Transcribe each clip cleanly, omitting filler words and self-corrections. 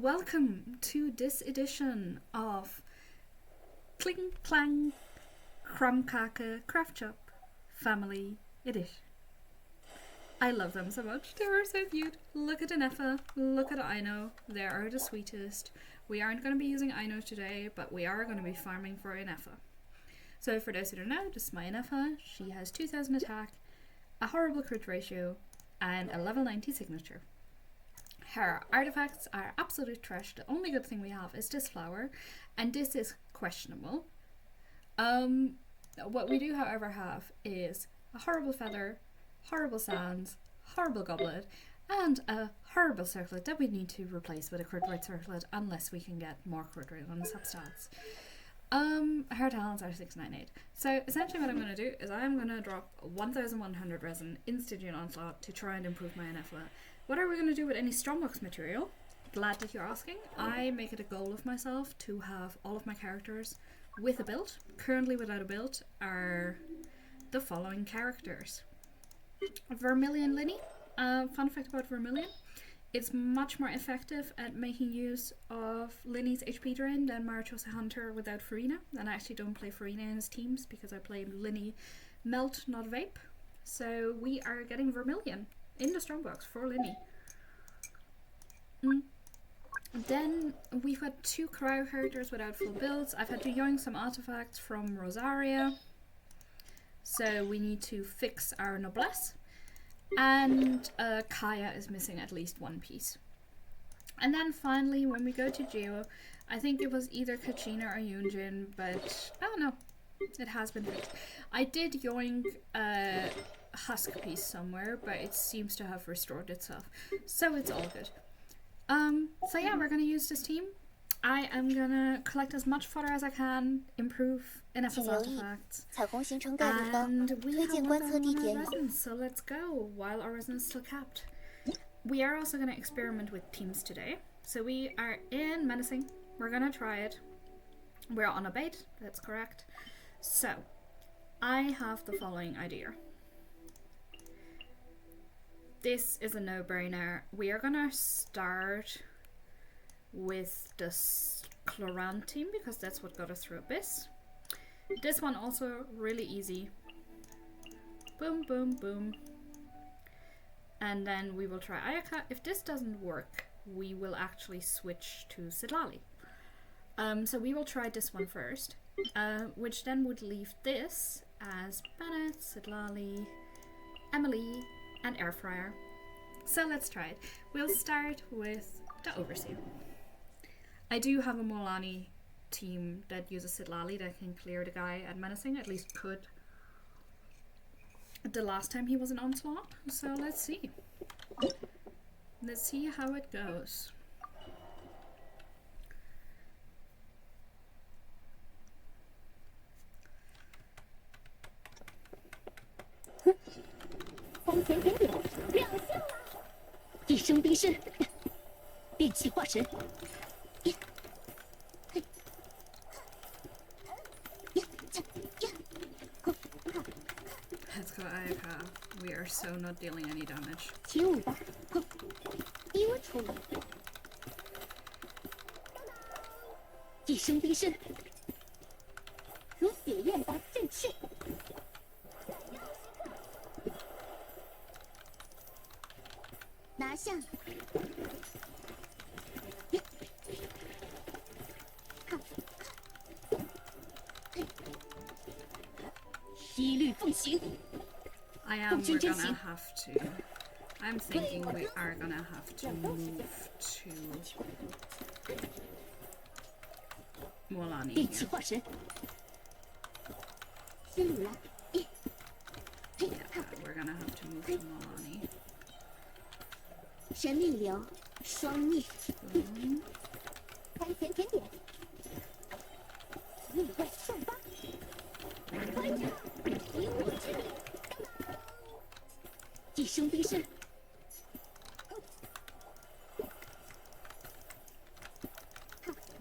welcome to this edition of Kling Klang Kramkake Craft Shop Family Edition. I love them so much. They are so cute. Look at Ineffa, look at Aino. They are the sweetest. We aren't going to be using Aino today, but we are going to be farming for Ineffa. So for those who don't know, this is my Ineffa. She has 2000 attack, a horrible crit ratio, and a level 90 signature. Her artifacts are absolute trash. The only good thing we have is this flower, and this is questionable. What we do, however, have is a horrible feather, horrible sands, horrible goblet, and a horrible circlet that we need to replace with a crit rate circlet unless we can get more crit rate on the substats. Her talents are 698. So essentially what I'm going to do is I'm going to drop 1100 resin in Stygian Onslaught to try and improve my Ineffa. What are we going to do with any Strongbox material? Glad that you're asking. I make it a goal of myself to have all of my characters with a build. Currently without a build are the following characters. Vermilion Linny. Fun fact about Vermilion. It's much more effective at making use of Linny's HP drain than Marichosa Hunter without Farina. And I actually don't play Farina in his teams because I play Linny Melt, not Vape. So we are getting Vermilion in the Strongbox for Linny. Then we've got two cryo characters without full builds. I've had to yoink some artifacts from Rosaria. So we need to fix our Noblesse. And Kaya is missing at least one piece. And then finally, when we go to Geo, I think it was either Kachina or Yunjin, but I don't know. It has been fixed. I did yoink a husk piece somewhere, but it seems to have restored itself. So it's all good. So yeah, we're gonna use this team. I am gonna collect as much fodder as I can, improve Ineffa's artifacts, and we have 1,100 resin, so let's go while our resin is still capped. We are also gonna experiment with teams today. So we are in Menacing, we're gonna try it. We're on a bait, that's correct. So, I have the following idea. This is a no-brainer. We are gonna start with the Cloran team because that's what got us through Abyss. This one also really easy. Boom, boom, boom. And then we will try Ayaka. If this doesn't work, we will actually switch to Sidlali. So we will try this one first, which then would leave this as Bennett, Sidlali, Emily, and Airfryer. So let's try it. We'll start with the Overseer. I do have a Molani team that uses Sidlali that can clear the guy at Menacing, at least could the last time he was in Onslaught. So let's see. Let's see how it goes. Let's go Ayaka. We are so not dealing any damage. I am, we're gonna have to. I'm thinking we are gonna have to move to Molani. Yeah, we're gonna have to move to Molani.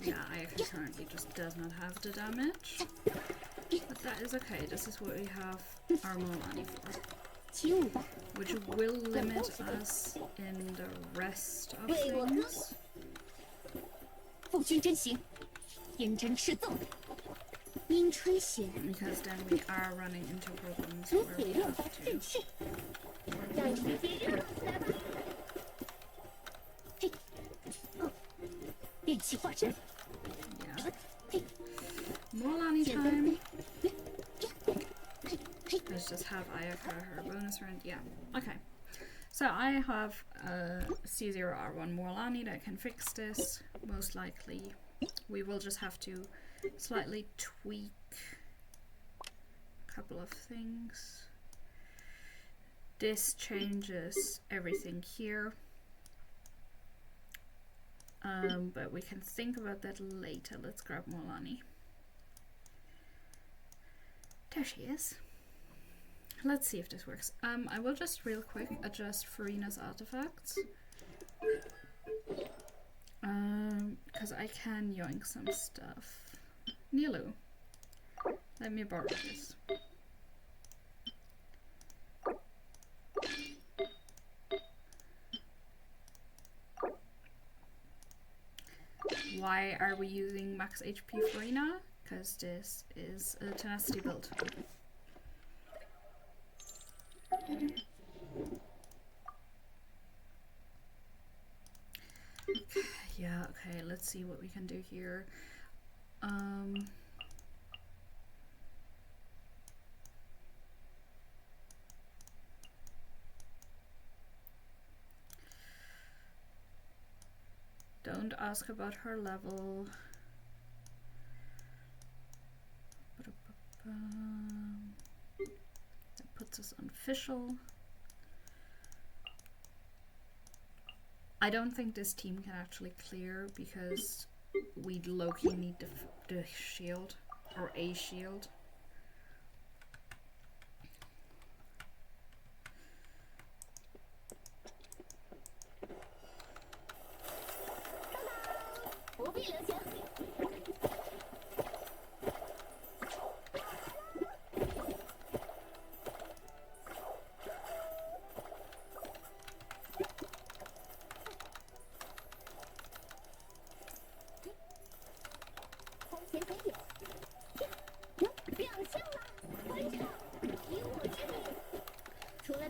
Yeah, Ayaka currently just does not have the damage. But that is okay, this is what we have our Molani for. Which will limit us in the rest of things. Because then we are running into problems where we have to. Yeah. More Lani time. Let's just have Ayaka her bonus round. Yeah. Okay. So I have C0R1 Morlani that can fix this. Most likely we will just have to slightly tweak a couple of things. This changes everything here. But we can think about that later. Let's grab Morlani. There she is. Let's see if this works. I will just real quick adjust Farina's artifacts. Because I can yoink some stuff. Nilu, let me borrow this. Why are we using max HP Farina? Because this is a tenacity build. Yeah, okay, let's see what we can do here. Don't ask about her level. That puts us on official. I don't think this team can actually clear because we low-key need the shield, or a shield.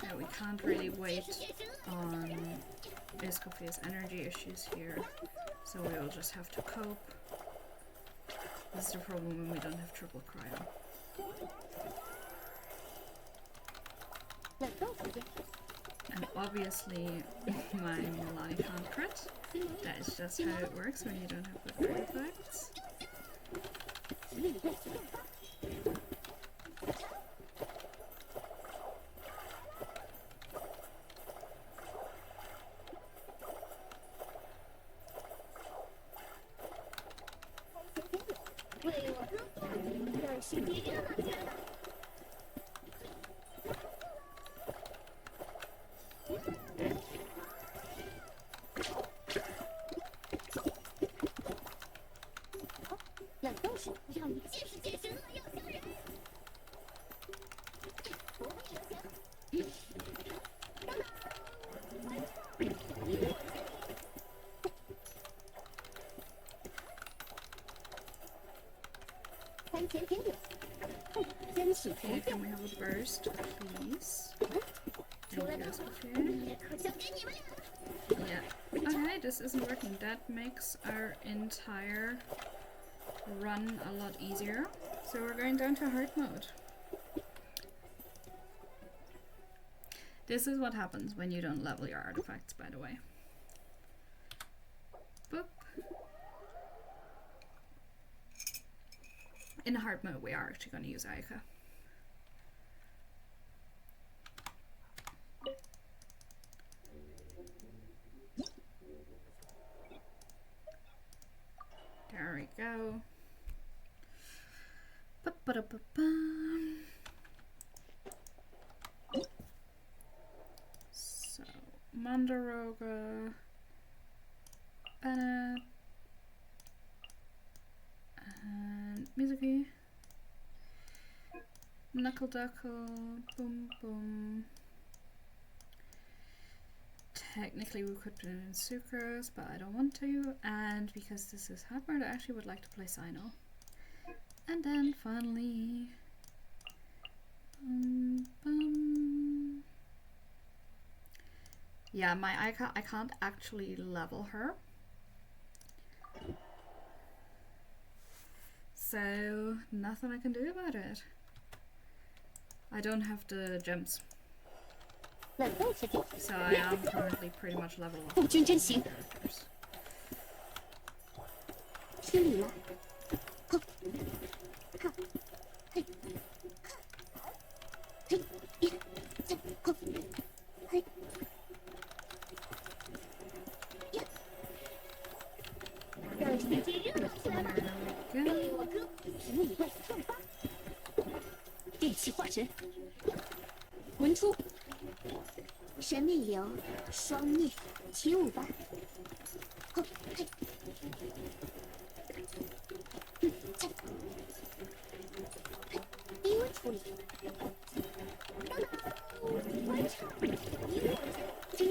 Yeah, we can't really wait on Escofia's energy issues here, so we will just have to cope. This is the problem when we don't have triple cryo. And obviously my Milani can't crit. That is just how it works when you don't have good artifacts. Okay, can we have a burst, please? Yeah. Okay, this isn't working. That makes our entire run a lot easier. So we're going down to hard mode. This is what happens when you don't level your artifacts, by the way. Boop. In hard mode, we are actually going to use Ayaka. There we go. So, Mandaroga, Bennett, and Mizuki, Knuckle Duckle, Boom Boom, Technically we could put it in sucrose, but I don't want to. And because this is hard mode, I actually would like to play Sino. And then finally, yeah, I can't actually level her. So nothing I can do about it. I don't have the gems. So I am currently pretty much level up characters.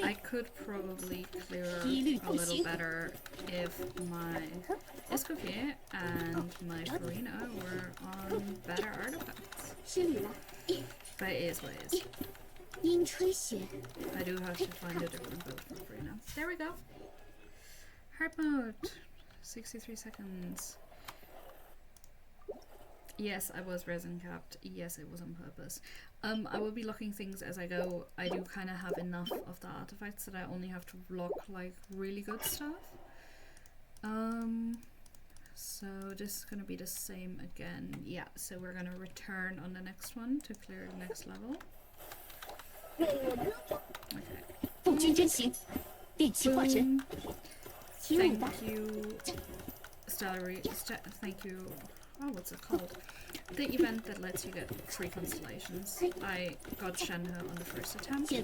I could probably clear a little better if my Escoffier and my Farina were on better artifacts. But it is what it is. I do have to find a different build for Farina. There we go. Hard mode. 63 seconds. Yes, I was resin capped. Yes, it was on purpose. I will be locking things as I go. I do kind of have enough of the artifacts that I only have to lock like really good stuff. So this is gonna be the same again. Yeah, so we're gonna return on the next one to clear the next level. Okay. Boom. Thank you, thank you. Oh, what's it called? The event that lets you get 3 constellations. I got Shenhe on the first attempt. Ooh,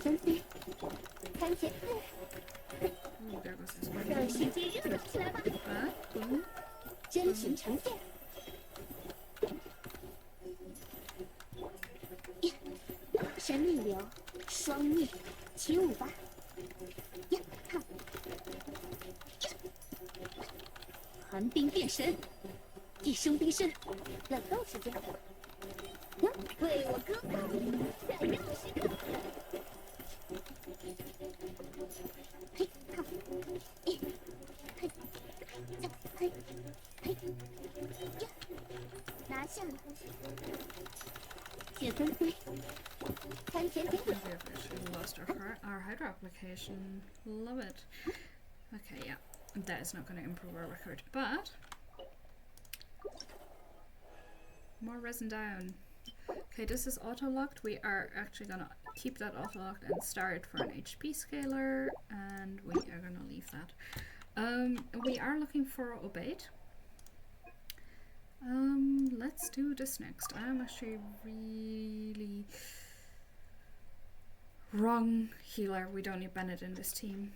there goes this one. But, boom. We lost our hydro application. Love it. Okay, yeah. That is not going to improve our record, but more resin down. Okay, this is auto-locked. We are actually going to keep that auto-locked and start for an HP scaler, and we are going to leave that. We are looking for Obeyed. Let's do this next. I'm actually really wrong healer. We don't need Bennett in this team.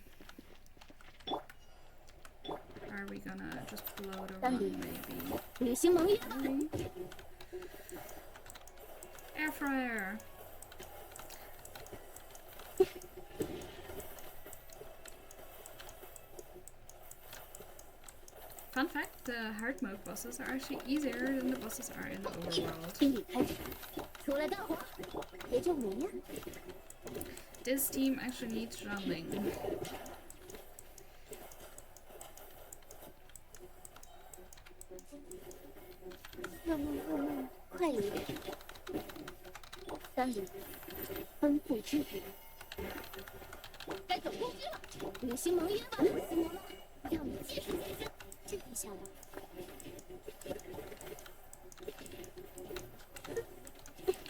Are we gonna just blow the run, maybe? Air fryer! Fun fact, the hard mode bosses are actually easier than the bosses are in the overworld. This team actually needs running.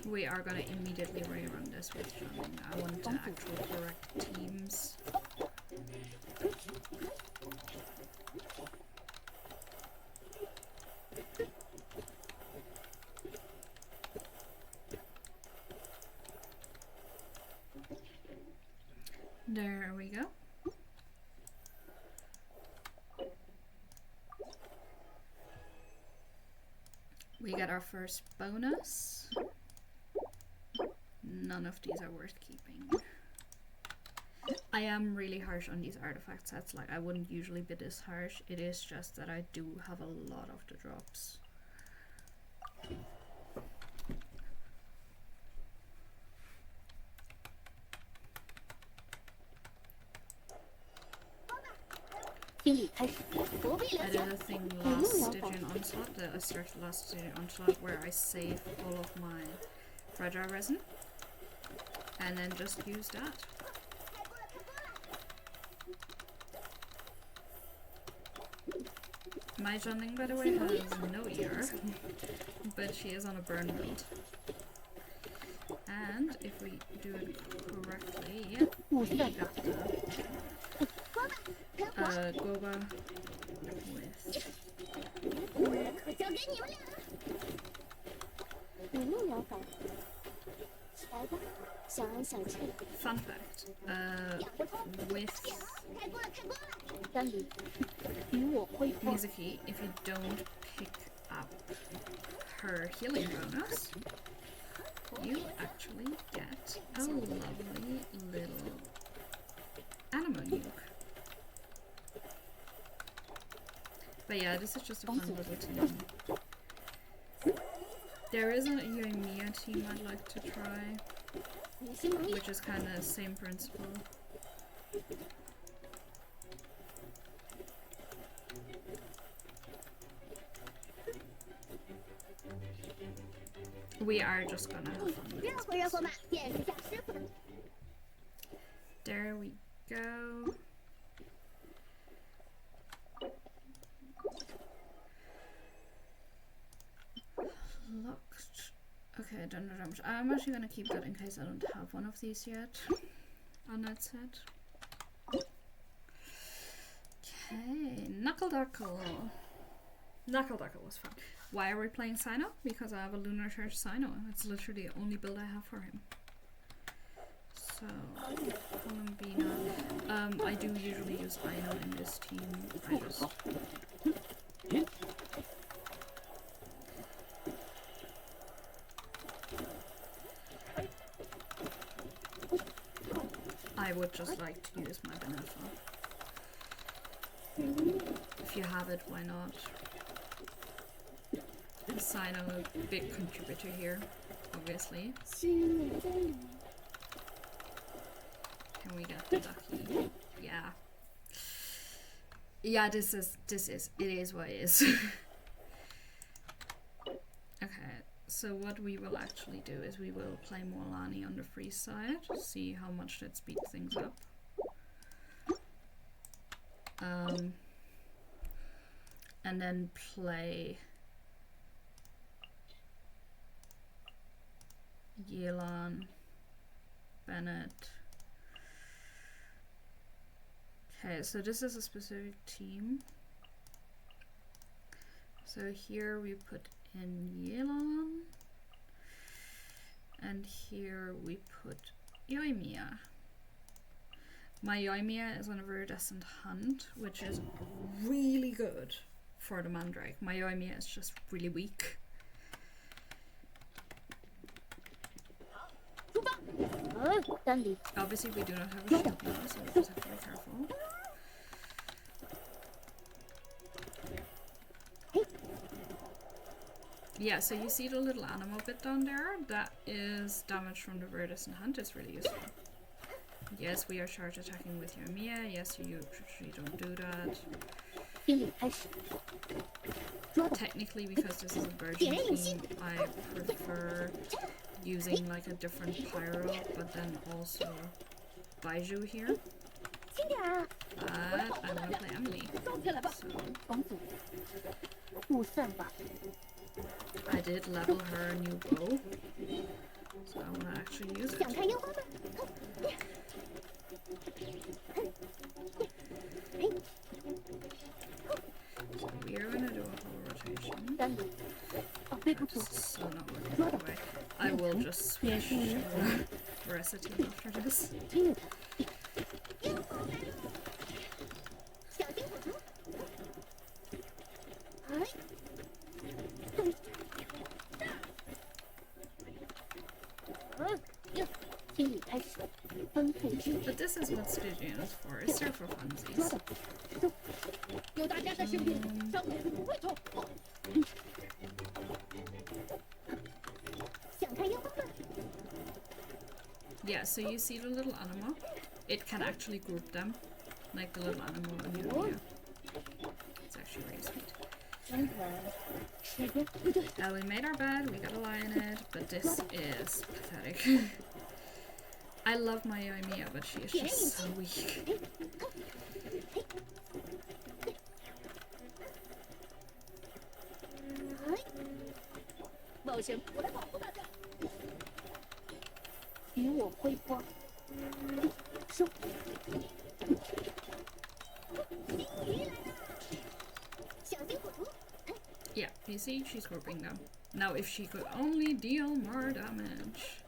We are gonna immediately rerun this with running. I want the actual correct teams. There we go. We got our first bonus. None of these are worth keeping. I am really harsh on these artifact sets. Like, I wouldn't usually be this harsh. It is just that I do have a lot of the drops. I did a thing last Stygian Onslaught, I started last Stygian Onslaught where I save all of my fragile resin and then just use that. My Jiangling, by the way, has no ear, but she is on a burn build. And if we do it correctly, yeah, we got the Goba with... Fun fact, with Mizuki, if you don't pick up her healing bonus, you actually get a lovely little Animo nuke. But yeah, this is just a fun little team. There is a Yoimiya team I'd like to try, which is kind of the same principle. We are just gonna have fun with this. There we go. Locked. Okay, I don't know how much. I'm actually gonna keep that in case I don't have one of these yet on that set. Okay, Knuckle Duckle. Knuckle Duckle was fun. Why are we playing Sino? Because I have a Lunar Church Sino. It's literally the only build I have for him. So, Columbina. I do usually use Ino in this team. I would just like to use my Ineffa. If you have it, why not? Sino a big contributor here, obviously. Can we get the ducky? Yeah. Yeah, it is what it is. Okay, so what we will actually do is we will play Morlani on the free side, see how much that speeds things up. And then play Yelan, Bennett. Okay, so this is a specific team. So here we put in Yelan, and here we put Yoimiya. My Yoimiya is on a Viridescent Hunt, which is really good for the Mandrake. My Yoimiya is just really weak. Obviously we do not have a shield now, so we just have to be careful. Yeah, so you see the little animal bit down there? That is damage from the Viridescent Hunt. It's really useful. Yes, we are charge attacking with Yoimiya. Yes, you usually don't do that. Technically, because this is a virgin team, I prefer using like a different pyro, but then also Baiju here. But I want to play Emily. So I did level her a new bow, so I want to actually use it. So we are going to do a whole rotation. That is so not working, by the way. I will just switch Veracity after this. But this is what Stygian is for. It's there for funsies. Yeah, so you see the little animal? It can actually group them. Like the little animal in here. Yeah. It's actually really sweet. We made our bed, we gotta lie in it, but this is pathetic. I love my Yoimiya, but she is just so weak. Yeah, you see, she's grouping them. Now, if she could only deal more damage.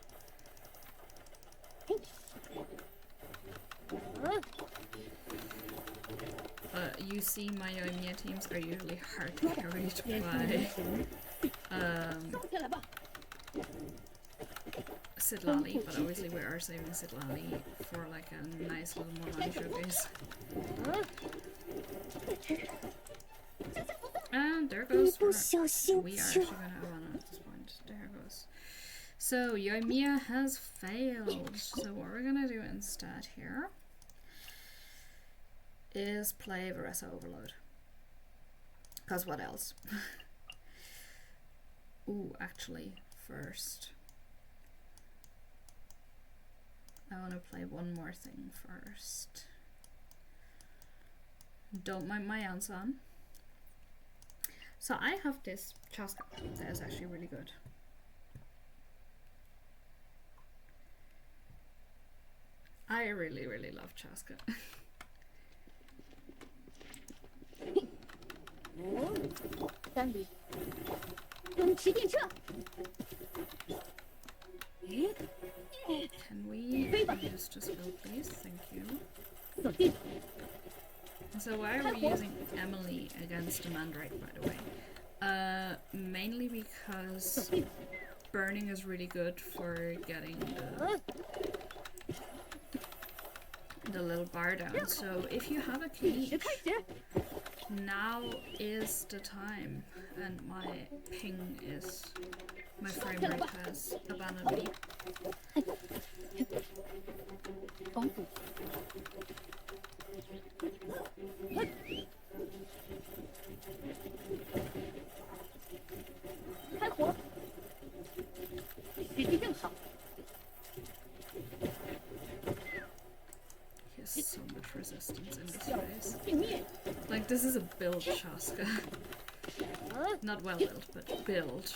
You see, my Yoimiya teams are usually hard carried by Sidlali, but obviously we are saving Sidlali for like a nice little Morlani showcase. And there goes her. We are actually gonna have one at this point. There goes. So Yoimiya has failed. So what we're gonna do instead here is play Varesa Overload. Cause what else? Ooh, actually, first I want to play one more thing first. Don't mind my Ansan. So I have this Chaska that is actually really good. I really, really love Chaska. Can we use just build please? Thank you. So why are we using Emily against the Mandrake, by the way? Mainly because burning is really good for getting the little bar down. So if you have a cage, now is the time. And my ping is, my frame rate has abandoned me. He has so much resistance in this phase. Like, this is a build Chaska. Not well built, but build.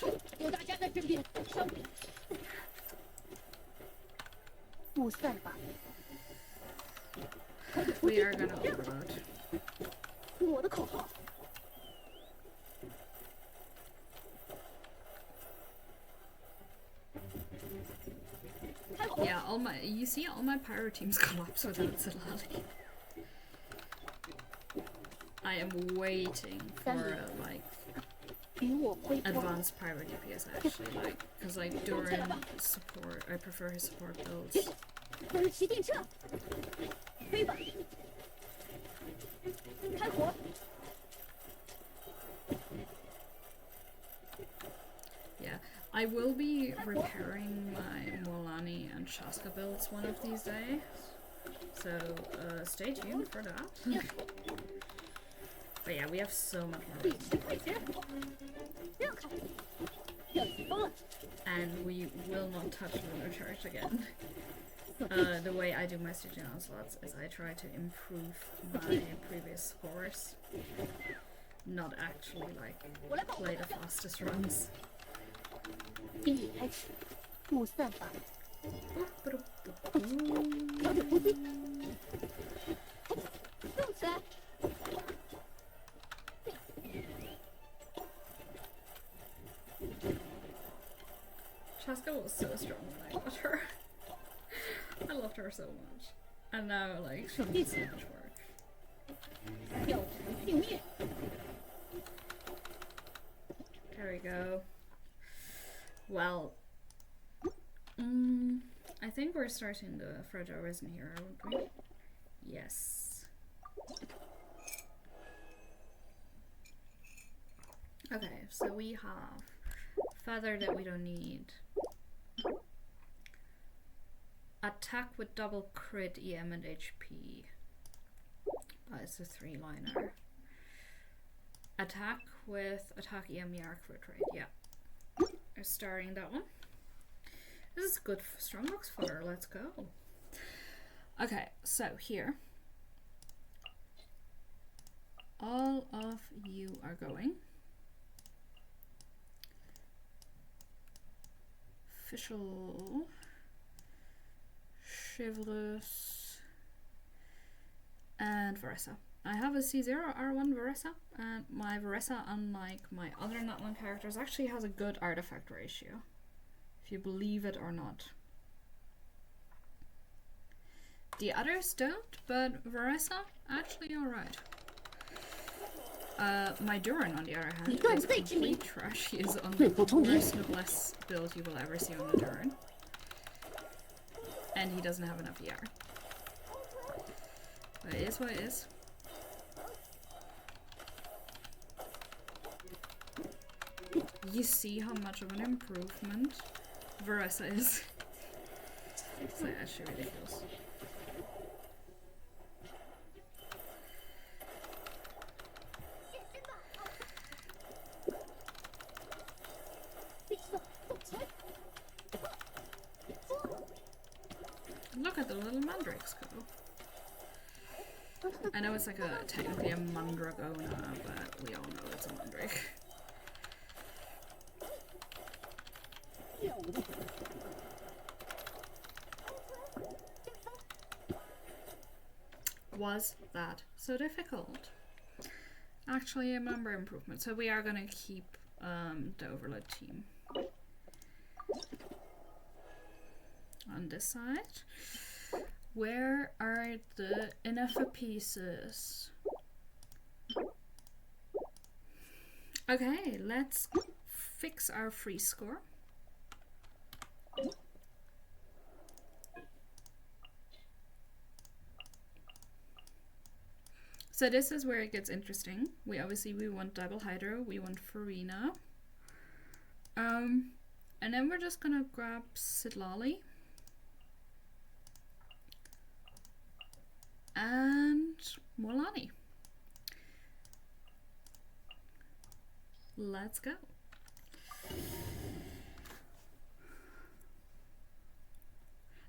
We are gonna overload. Yeah, you see all my pyro teams collapse without Zalali. I am waiting for like advanced pyro DPS actually, like, because like during support, I prefer his support builds. Yeah, I will be repairing my Morlani and Chaska builds one of these days, so stay tuned for that. But yeah, we have so much more resin. And we will not touch Lunar Charge again. The way I do my Stygian Onslaughts is I try to improve my previous scores, not actually like play the fastest runs. Chaska was so strong when I got her. I loved her so much. And now, like, she needs so much work. There we go. Well, I think we're starting the fragile resin here, aren't we? Yes. Okay, so we have feather that we don't need. Attack with double crit EM and HP. It's a 3-liner. Attack with attack EM crit rate. Yeah. We're starting that one. This is good for Strongbox fodder. Let's go. Okay, so here. All of you are going. Official. Chivalrous. And Varessa. I have a C0 R1 Varessa, and my Varessa, unlike my other Nutland characters, actually has a good artifact ratio. If you believe it or not. The others don't, but Varessa, actually alright. My Duran, on the other hand, is complete trash. He is on the worst noblesse build you will ever see on a Duran. And he doesn't have enough ER. But it is what it is. You see how much of an improvement Varessa is. It's like actually ridiculous. Look at the little mandrakes go. I know it's like technically a mandragona, but we all know it's a mandrake. Was that so difficult? Actually, a member improvement. So we are gonna keep the overload team on this side. Where are the Ineffa pieces? Okay, let's fix our freeze score. So this is where it gets interesting. We want double hydro, we want Farina. And then we're just gonna grab Sidlali. And Molani. Let's go.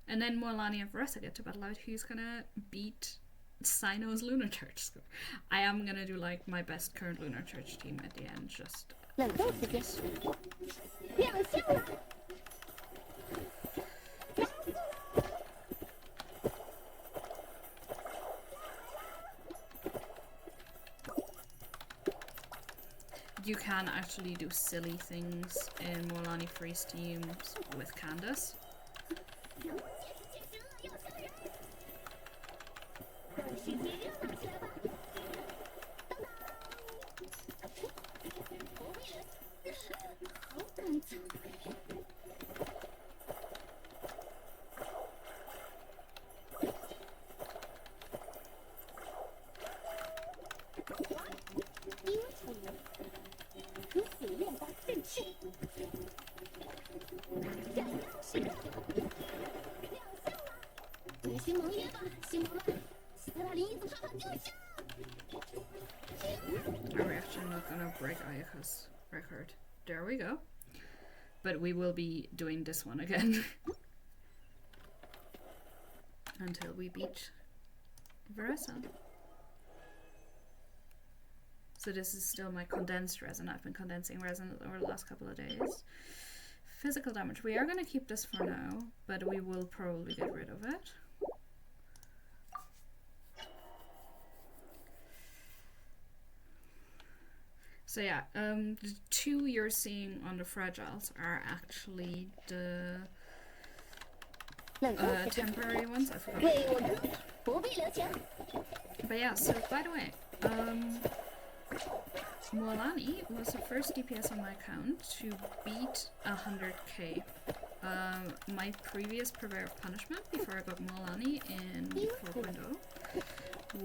And then Molani and Varessa get to battle out who's gonna beat Sino's Lunar Church score. I am gonna do like my best current Lunar Church team at the end, just you can actually do silly things in Molani freeze teams with Candace. We're actually not gonna break Ayaka's record. There we go. But we will be doing this one again. Until we beat Varessa. So this is still my condensed resin. I've been condensing resin over the last couple of days. Physical damage. We are going to keep this for now, but we will probably get rid of it. So yeah, the two you're seeing on the fragiles are actually the temporary ones. I forgot. But yeah, so by the way, Molani was the first DPS on my account to beat 100k My previous Purveyor of Punishment before I got Molani in 4.0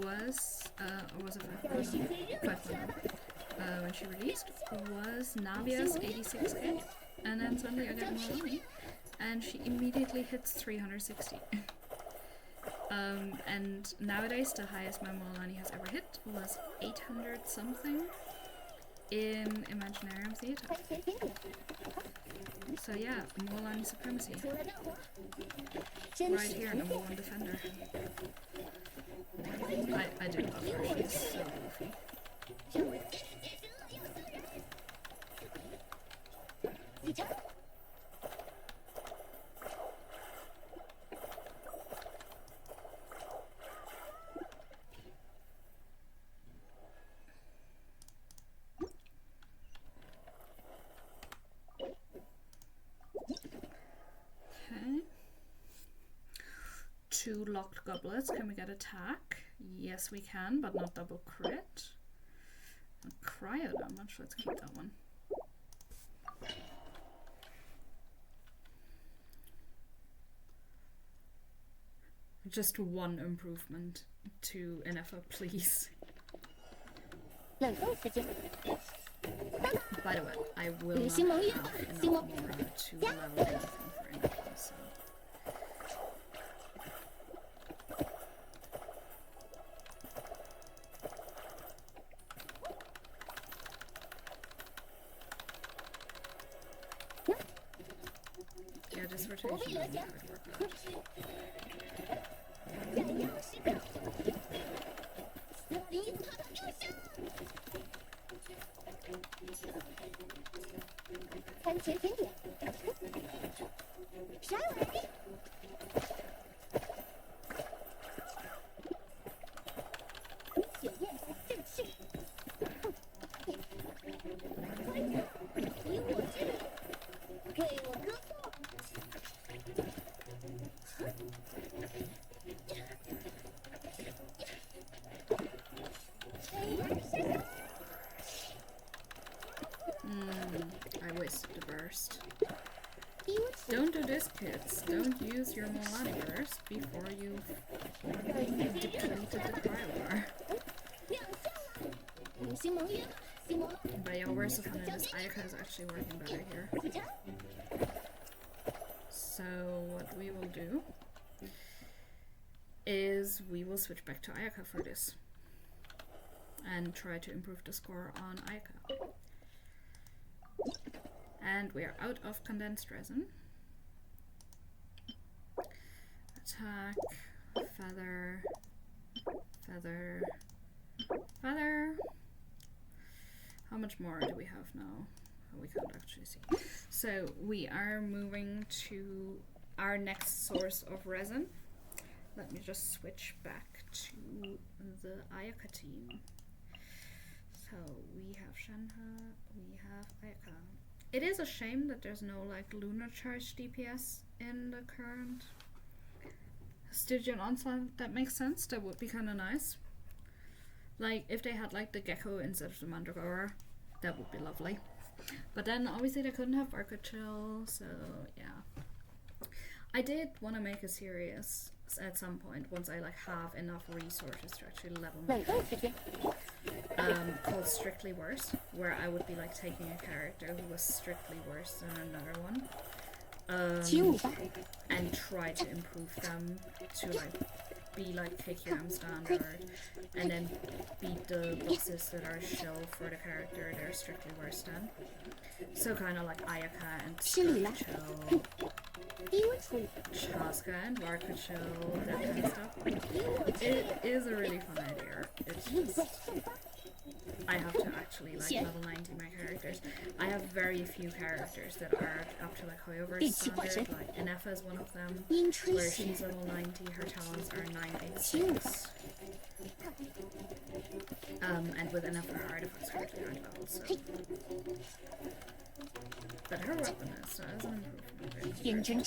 was, or was it 5.0? 5.0. When she released, was Navia's 86k. And then suddenly I get Molani, and she immediately hits 360. And nowadays the highest my Molani has ever hit was 800 something in Imaginarium Theatre. So yeah, Molani supremacy. Right here, #1 defender. I do love her, she's so goofy. Okay. 2 locked goblets. Can we get attack? Yes, we can, but not double crit. Cryo damage. Let's keep that one. Just 1 improvement to Ineffa, please. By the way, I will not have enough more to level anything for Ineffa, so... Yeah, this rotation doesn't quite work out. I wasted the burst. Don't do this, kids. Don't use your Molani burst before you've depleted the cryo bar. But yeah, worse of it is Ayaka is actually working better here. So what we will do is we will switch back to Ayaka for this and try to improve the score on Ayaka. And we are out of condensed resin. Attack, feather, feather, feather. How much more do we have now? Oh, we can't actually see. So we are moving to our next source of resin. Let me just switch back to the Ayaka team. So we have Shenhe, we have Ayaka. It is a shame that there's no like lunar charge DPS in the current Stygian Onslaught. That makes sense. That would be kind of nice. Like if they had like the Gecko instead of the Mandragora, that would be lovely. But then obviously they couldn't have Arca Chill, so yeah. I did want to make a series at some point once I like have enough resources to actually level my character, called Strictly Worse, where I would be like taking a character who was strictly worse than another one, and try to improve them to like be like KQM standard, and then beat the bosses that are shell for the character they're strictly worse than. So kind of like Ayaka and Chill, Chaska and Varka Chill, that kind of stuff. It is a really fun idea. It's just I have to actually like level 90 my characters. I have very few characters that are up to like Hoyover's standard. Like Ineffa is one of them, where she's level 90, her talents are 986. And with Ineffa her artifacts currently aren't leveled, so. But her weapon is, so as an improvement.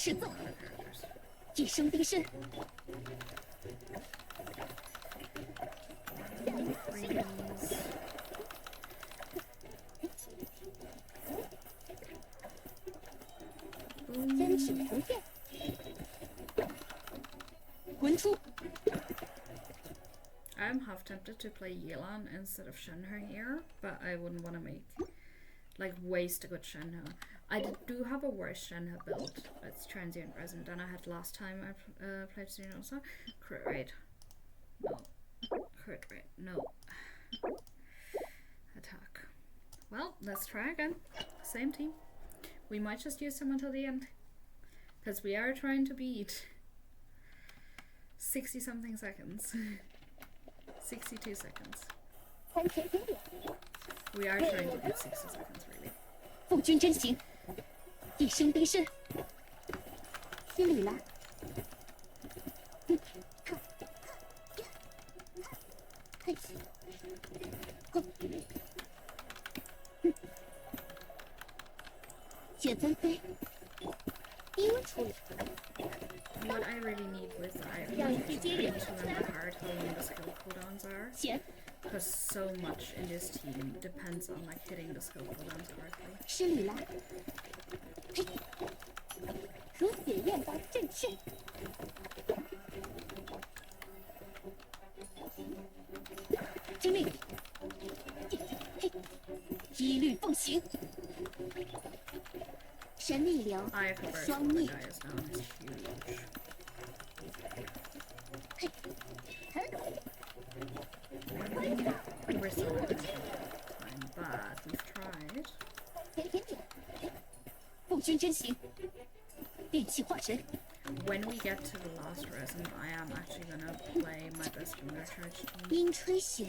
Boom. 使成片，滚出！ I'm half tempted to play Yelan instead of Shenhe here, but I wouldn't want to make, like, waste a good Shenhe. I do have a worse Shenhe build. It's transient resin than I had last time I played Xenosa. Crit rate. No. Crit rate. No. Attack. Well, let's try again. Same team. We might just use them until the end. Because we are trying to beat 60 something seconds. 62 seconds. We are trying to beat 60 seconds, really. 父君真行，一声悲声，失礼了。雪纷飞，冰处理。 What I really need with the iron is to remember hard how long the skill cooldowns are. 贤， Because so much in this team depends on like hitting the skill cooldowns correctly. 失礼了。嘿，如血焰般震慑。遵命。嘿，一律奉行。神力流， I converse 双 when the 逆。 guy is down is huge. 嘿， We're still not gonna get time, but we've tried. 甜甜点。父君真行，电气化神。 When we get to the last resin, I am actually gonna play my best undercharge team 阴吹雪，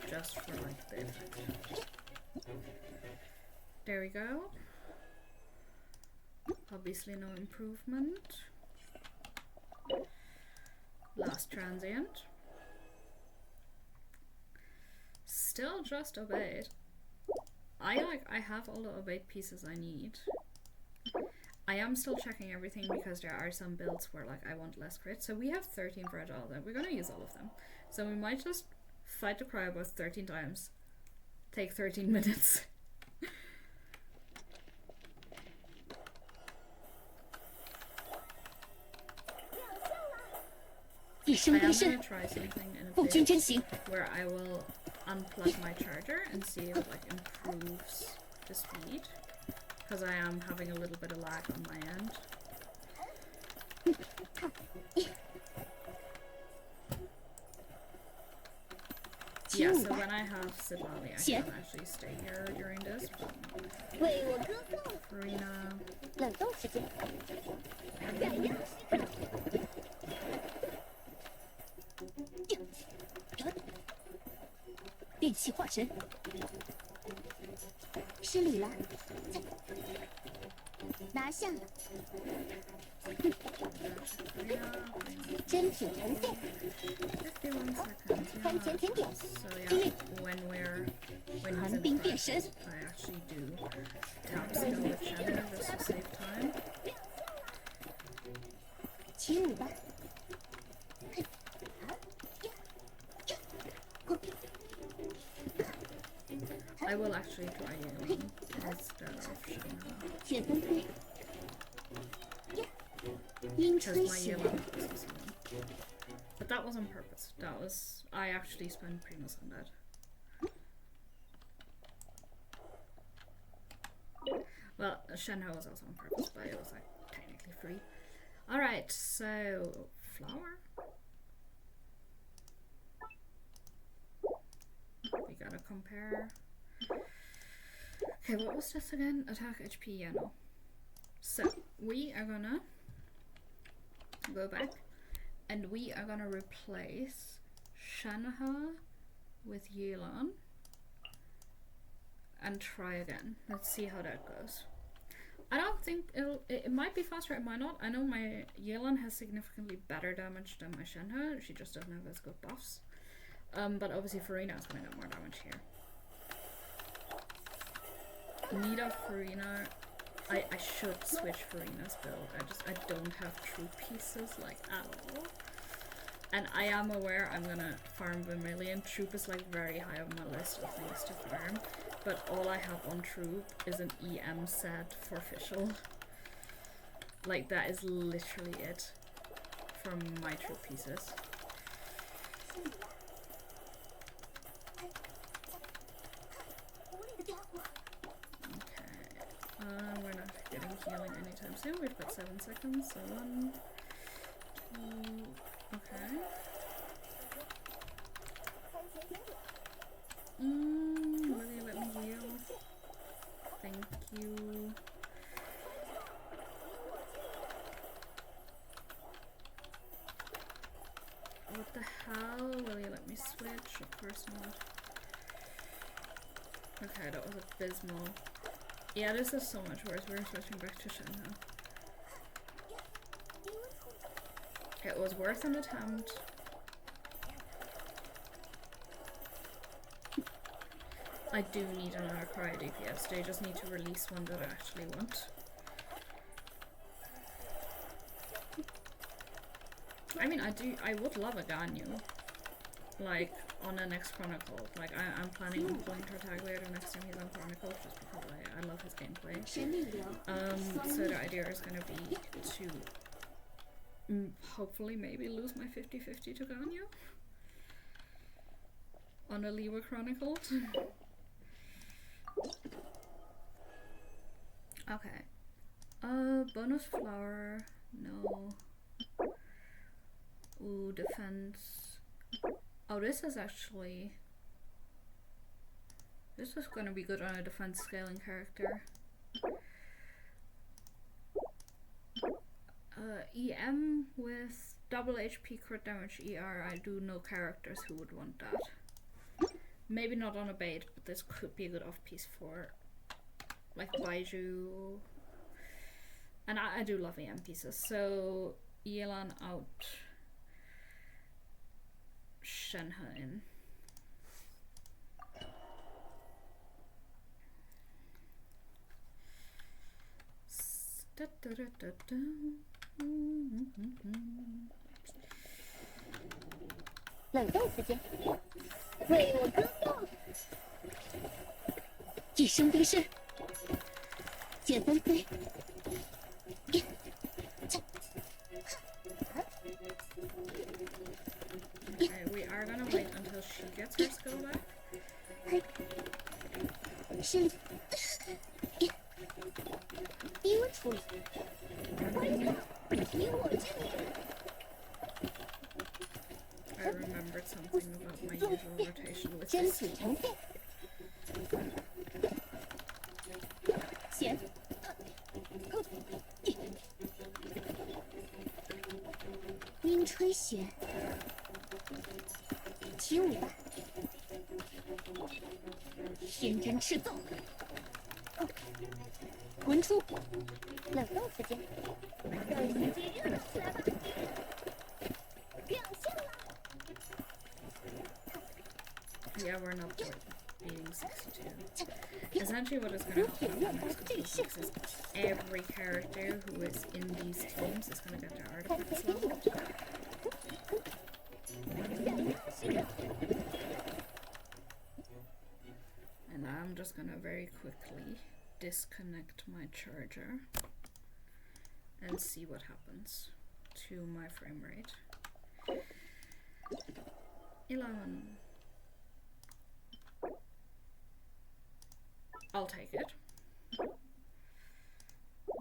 just for like the effect. There we go. Obviously no improvement. Last transient. Still just obeyed. I have all the obeyed pieces I need. I am still checking everything because there are some builds where like I want less crit. So we have 13 fragile that we're gonna use all of them. So we might just fight the cryoboss 13 times. Take 13 minutes. 一 I 声 am 悲声， gonna try something in a 父君 bit 真行。 where I will unplug my charger and see if it like improves the speed. Because I am having a little bit of lag on my end. Yeah, so when I have Sidlali, I can actually stay here during this. 为我歌颂。 Farina. 冷冻时间。电气化神，失礼了，拿下了， 珍品呈现， 51 seconds. 餐前甜点， So 之 yeah, 类， when 寒 he's 冰 in 变身， practice, I actually do tap skill with Shadow just to save time. 起舞吧。 I will actually try you instead of Shanna. 雪纷飞，阴 Because 吹 my 雪， yellow is easy one. But that was on purpose. That was I actually spent Primus on that. Well, Shenhe was also on purpose, but it was like technically free. Alright, so flower. We gotta compare. Okay, what was this again? Attack HP, yeah, no. So we are gonna go back and we are gonna replace Shenhe with Yelan and try again. Let's see how that goes. I don't think it might be faster, it might not. I know my Yelan has significantly better damage than my Shenhe. She just doesn't have as good buffs. But obviously Farina is gonna get more damage here. Need of Farina. I should switch Farina's build. I don't have true pieces like at all. And I am aware I'm gonna farm Vermilion. Troop is like very high on my list of things to farm. But all I have on Troop is an EM set for Fischl. Like, that is literally it from my troop pieces. We're not getting healing anytime soon. We've got 7 seconds, so 1, 2, okay. Will you let me heal? Thank you. What the hell? Will you let me switch? Of course not. Okay, that was abysmal. Yeah, this is so much worse. We're switching back to Shenhe. It was worth an attempt. I do need another cryo DPS. They just need to release one that I actually want. I mean, I would love a Ganyu. Like, on the next Chronicle. Like, I'm planning on pulling Tartaglia the next time he's on Chronicle, just because I love his gameplay. So the idea is going to be to hopefully maybe lose my 50-50 to Ganyu on a Lewa Chronicle. Okay. Bonus flower. No. Ooh, defense. Oh, this is gonna be good on a defense scaling character. EM with double HP crit damage ER. I do know characters who would want that. Maybe not on a bait, but this could be a good off piece for like Baiju. And I do love EM pieces. So Yelan out, Shenhe in.冷冻时间，为我歌颂。一生冰释，剑纷飞。Okay, we are gonna wait until she gets her skill back. 是低温处理，以我之名。I remembered something about my usual rotation with 真 this. 体成片。弦。阴吹弦。起尾巴。天真赤奏。滚出！冷冻时间。让世界热闹起来吧！表现了。Yeah, we're not beating 62. Essentially what is going to happen in the next couple of weeks is every character who is in these teams is going to get their artifacts leveled. And I'm just going to very quickly disconnect my charger and see what happens to my frame rate. 11. I'll take it.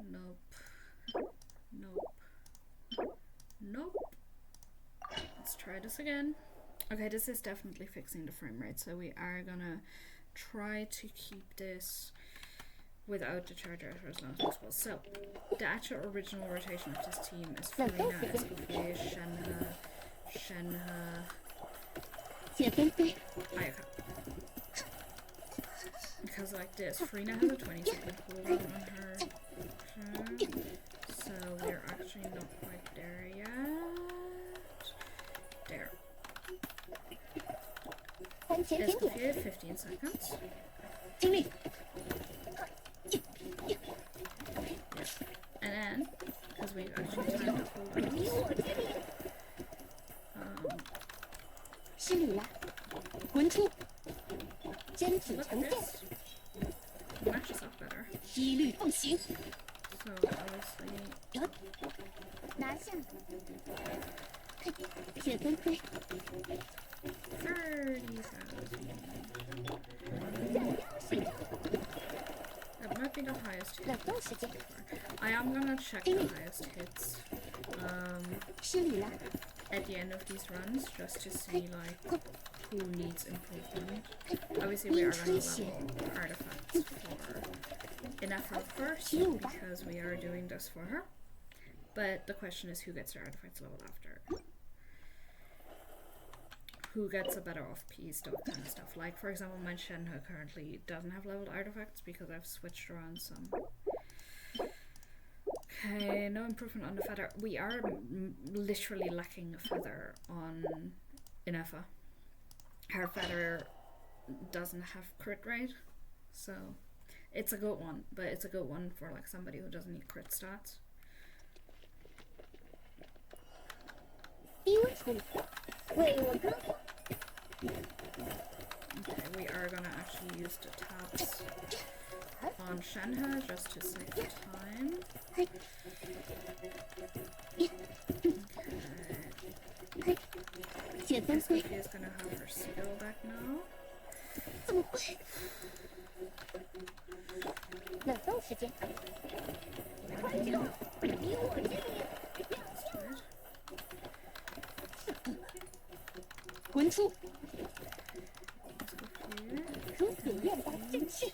Nope. Nope. Nope. Let's try this again. Okay, this is definitely fixing the frame rate, so we are gonna try to keep this without the charger for as long as possible. So, the actual original rotation of this team is Farina, Escoffier, Shenhe, Ayaka. Because like this, Farina has a 20-second cooldown on her turn, so we're actually not quite there yet. There. Escoffier, 15 seconds. Yeah. And then, because we've actually timed the cooldowns, look at this. Matches up better. So obviously 拿下。嘿，雪纷飞， 30,000. That might be the highest hit. 冷冻时间， I am gonna check the highest hits 失礼了。 at the end of these runs just to see like who needs improvement. Obviously we are gonna level artifacts for Ineffa first because we are doing this for her. But the question is who gets their artifacts leveled after? Who gets a better off-piece, that kind of stuff. Like for example my Shenhe currently doesn't have leveled artifacts because I've switched around some. Okay, no improvement on the feather. We are literally lacking a feather on Ineffa. Her feather doesn't have crit rate, so it's a good one, but it's a good one for like somebody who doesn't need crit stats. 低温处理，为我哥。 Okay, we are gonna actually use the tabs on Shenhe just to save time. Okay. 雪纷飞， Sophie is gonna have her skill back now. 怎么会？冷冻时间，快救！离我近点，两下。 滚出！ 如此练达正气。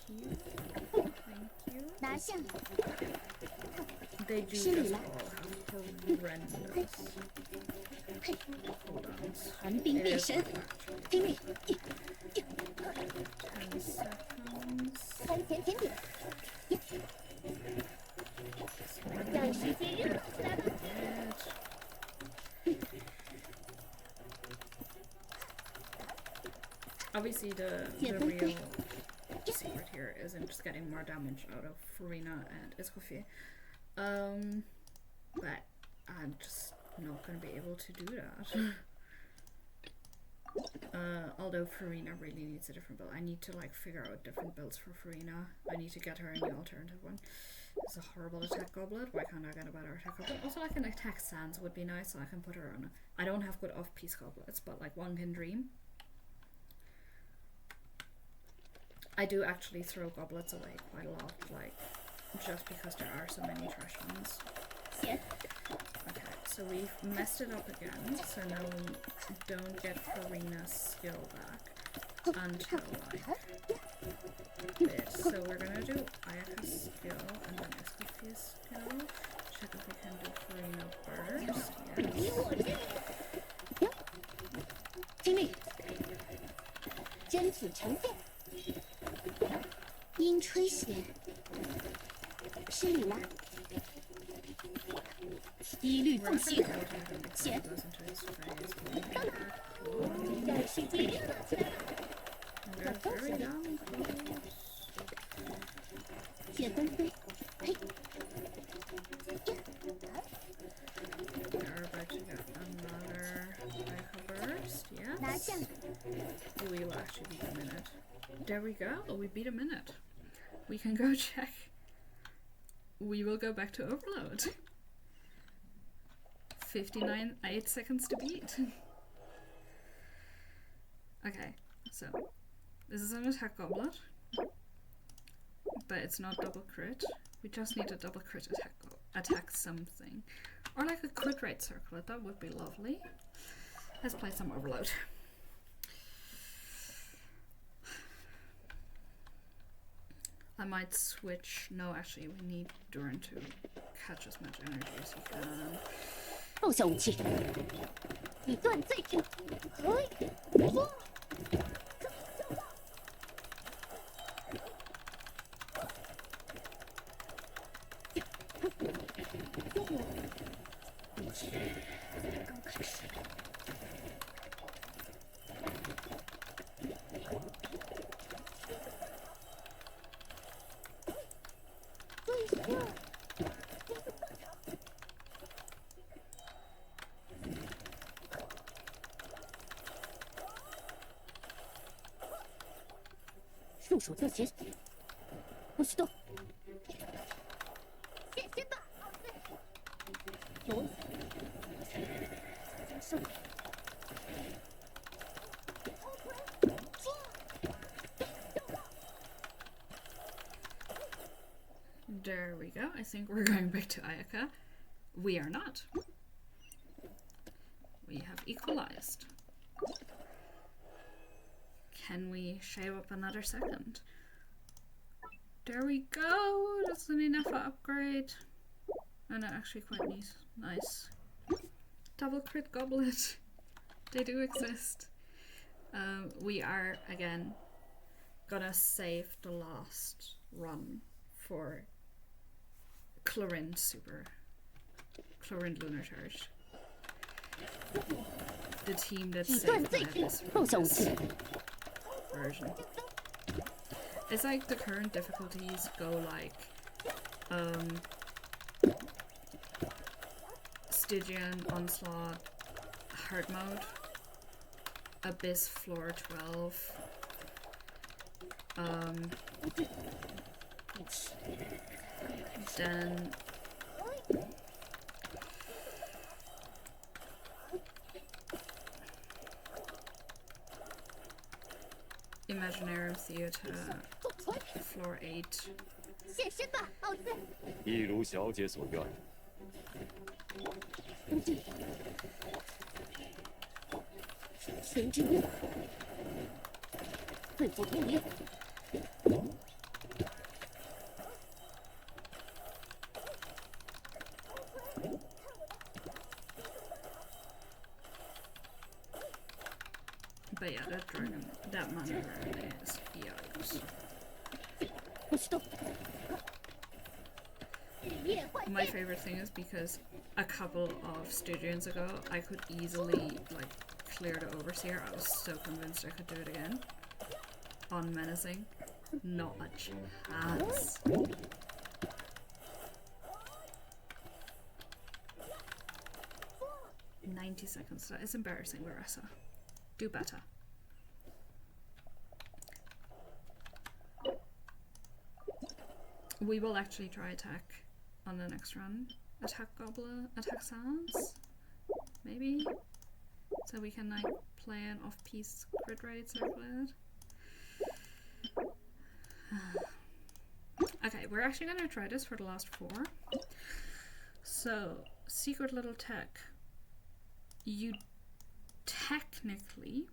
Thank you. 拿下！ They do just all have horrendous cooldowns. 寒冰 It 变 is 身， actually 拼命！ 10 seconds. 餐前甜点，让世界热闹起来吧！ Obviously the real secret here isn't just getting more damage out of Farina and Escoffier. But I'm just not gonna be able to do that. Although Farina really needs a different build. I need to like figure out different builds for Farina. I need to get her a new alternative one. It's a horrible attack goblet. Why can't I get a better attack goblet? Also like an attack sands would be nice so I can put her on I don't have good off-piece goblets, but like one can dream. I do actually throw goblets away quite a lot, like, just because there are so many trash ones. Yeah. Okay, so we've messed it up again, so now we don't get Farina's skill back until, like, this. So we're gonna do Ayaka's skill, and then Escoffier's skill. Check if we can do Farina burst, yes. 精力，真子成变。 阴吹血，失礼了。一律奉行。血，到哪？让世界热闹起来吧！冷冻时间，雪纷飞，嘿。We are about to get another Ica burst, yes. 拿下。 We will actually beat a minute. There we go, we beat a minute. We can go check. We will go back to Overload. 8 seconds to beat. Okay, so this is an attack goblet, but it's not double crit. We just need a double crit attack something. Or like a crit rate circlet, that would be lovely. Let's play some Overload. I might switch. No, actually, we need Duran to catch as much energy as he can. 放下武器，以断罪之。嘿，说。刚开始。 束手就擒，不许动。现身。There we go. I think we're going back to Ayaka. We are not. We have equalized. Can we shave up another second? There we go. That's an Ineffa upgrade. And actually quite neat. Nice. Double crit goblet. They do exist. We are again gonna save the last run for Chlorine Lunar Charge. The team that saved this version. It's like the current difficulties go like Stygian, Onslaught, Hard Mode, Abyss Floor 12, then Imaginarium Theater, Floor 8. 一如小姐所愿。神之月，对付天敌。But yeah, that dragon, that maneuver is yikes. My favorite thing is because a couple of Stygians ago, I could easily like clear the Overseer. I was so convinced I could do it again. On Menacing. Not a chance. "90 seconds. That is embarrassing, Larissa. Do better." We will actually try attack on the next run. Attack Gobbler, attack Sans, maybe? So we can like play an off-piece crit rate circlet. Okay, we're actually gonna try this for the last 4. So, secret little tech. You technically,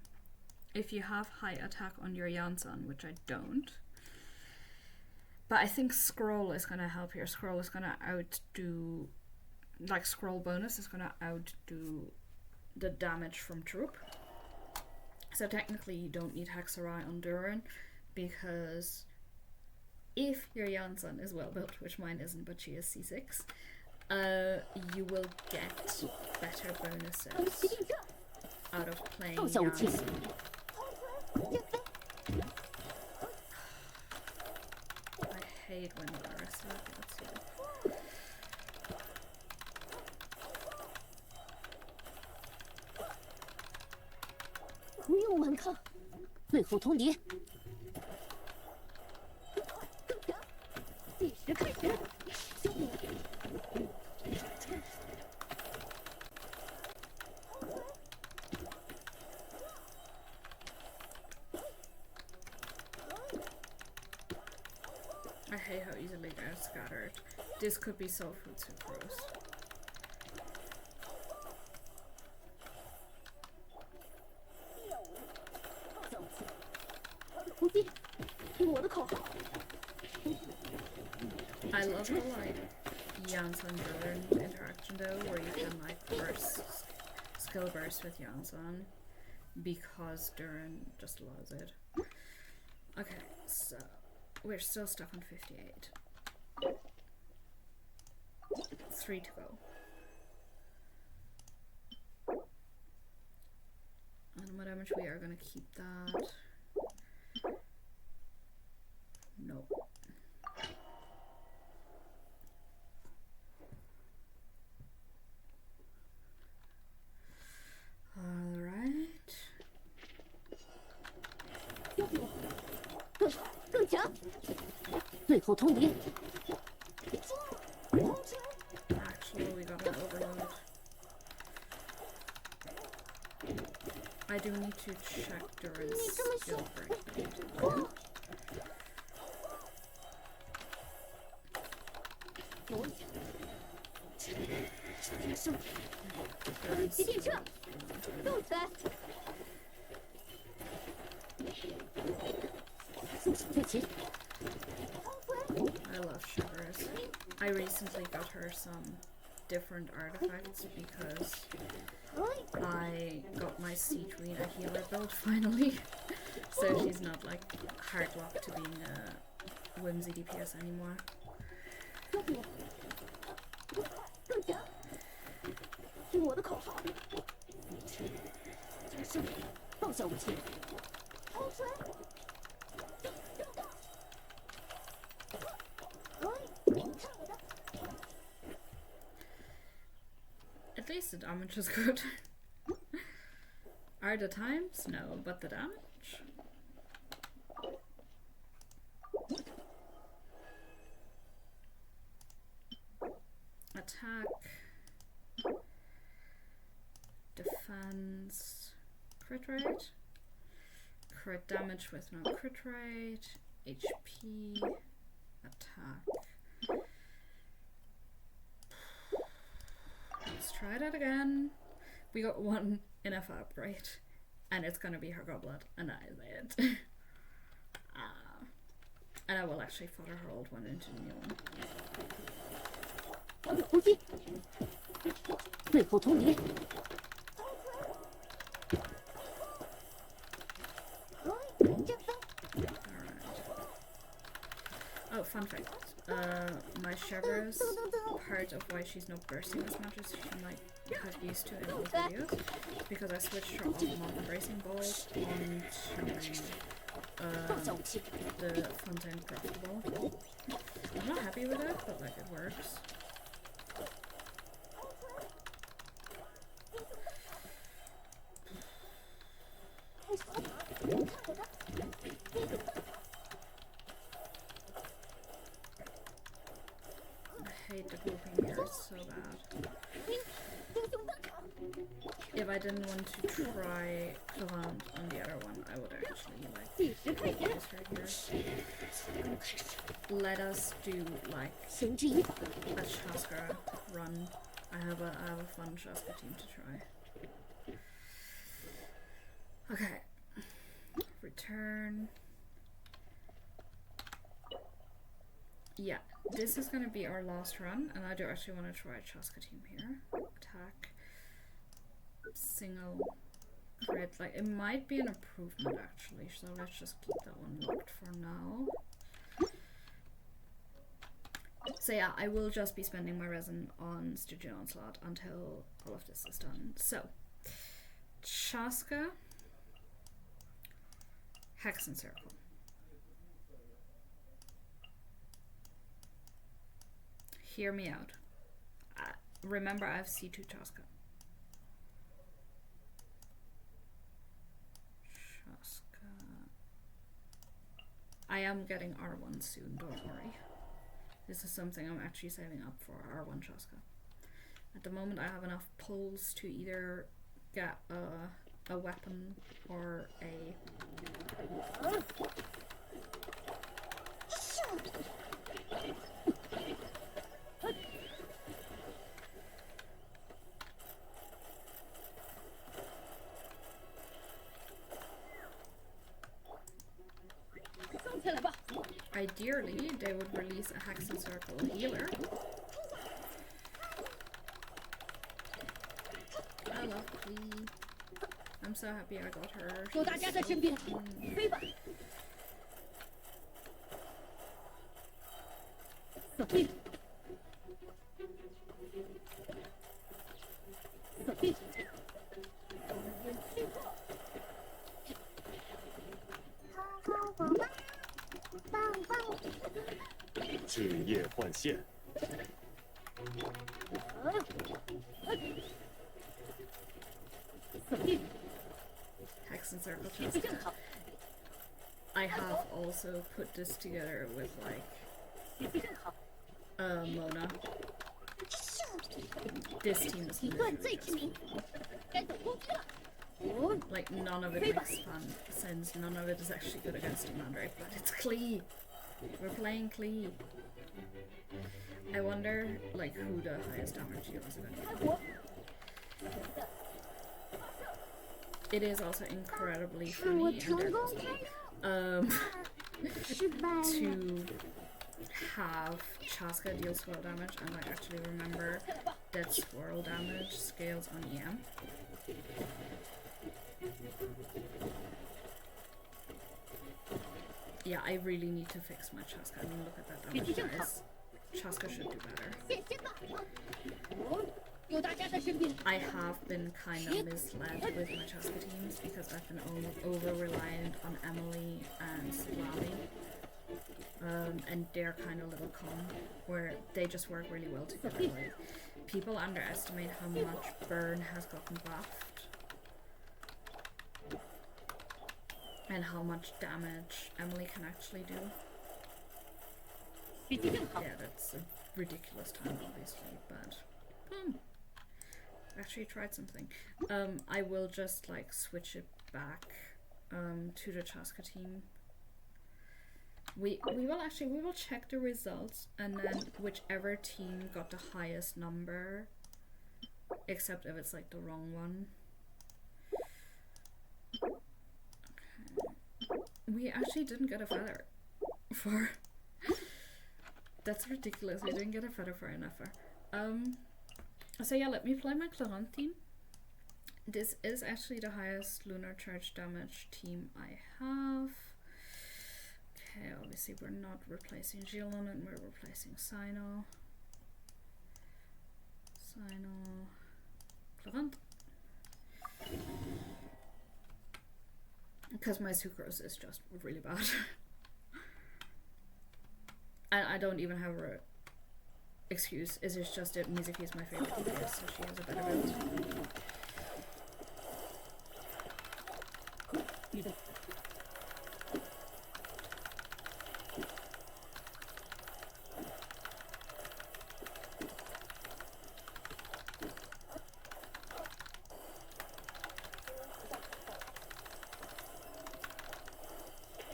if you have high attack on your Yansan, which I don't, but I think Scroll is gonna help here. Scroll is gonna outdo, like Scroll bonus is gonna outdo the damage from Troop. So technically you don't need Hexarai on Durin, because if your Yansan is well built, which mine isn't, but she is C6, you will get better bonuses out of playing Yansan. I hate when Larissa gets you. 不用顽抗，最后通牒。计时开始。I hate how easily they're scattered. This could be soul food sucrose. I love the like Yansan Durin interaction though, where you can like skill burst with Yansan, because Durin just allows it. Okay, so we're still stuck on 58. 3 to go. And what damage we are gonna keep that. No. Alright. 更强，最后通牒。 Actually, we got an overload. I do need to check Duran's skill breakdown. 给我一下。天生，急电射，动起来！速手退擒。 I love Shivers. I recently got her some different artifacts because I got my Siege Arena healer build finally. So she's not like hard locked to being a whimsy DPS anymore. 交给我，更强！听我的口号，加深，放下武器，抛出来。 At least the damage is good. Are the times? No, but the damage? Attack. Defense. Crit rate. Crit damage with no crit rate. HP. Attack. Let's try that again. We got one Ineffa upgrade, and it's gonna be her goblet, and that is it. And I will actually fodder her old one into the new one. 呼吸，最后通牒。 Oh, fun fact. My Shivers, part of why she's not bursting as much as she might have used to in old videos, is because I switched her off Mountain Bracing Bolt onto the Fontaine Craftable. I'm not happy with it, but like it works. I hate the grouping here, it's so bad. If I didn't want to try Clavant on the other one, I would actually like use her here. Let us do like a Shaska run. I have a fun Shaska team to try. Okay. Return. Yeah, this is gonna be our last run, and I do actually want to try Chaska team here. Attack. Single crit. Like, it might be an improvement actually, so let's just keep that one locked for now. So yeah, I will just be spending my resin on Stygian Onslaught until all of this is done. So, Chaska. Hex and Circle. Hear me out. Remember, I have C2 Chaska. I am getting R1 soon, don't worry. This is something I'm actually saving up for, R1 Chaska. At the moment I have enough pulls to either get a weapon or a... Ideally, they would release a Hex and Circle healer. I love Klee. I'm so happy I got her. She's so fun. 置业换线。Hex and Circle Chaska. I have also put this together with like Mona. This team is literally just like Like, none of it makes sense. None of it is actually good against a Mandrake, but it's Klee. We're playing Klee. I wonder, like, who the highest damage dealers are going to be. It is also incredibly funny and to have Chaska deal swirl damage and like actually remember that swirl damage scales on EM. Yeah, I really need to fix my Chaska. I mean, look at that damage, guys. Chaska should do better. I have been kind of misled with my Chaska teams because I've been over-reliant on Emily and Slami. And they're kind of little calm, where they just work really well together. Like, people underestimate how much Burn has gotten buffed. And how much damage Emily can actually do. Yeah, that's a ridiculous time, obviously, but actually tried something. I will just like switch it back to the Chaska team. We will check the results, and then whichever team got the highest number, except if it's like the wrong one. Okay. We actually didn't get a feather for that's ridiculous. We didn't get a feather for Ineffa. So yeah, let me play my Clarant team. This is actually the highest lunar charge damage team I have. Okay, obviously we're not replacing Gilon and we're replacing Sino. Clarant. Because my Sucrose is just really bad. And I don't even have a excuse. It's just that Mizuki is my favorite DPS, so she has a better build.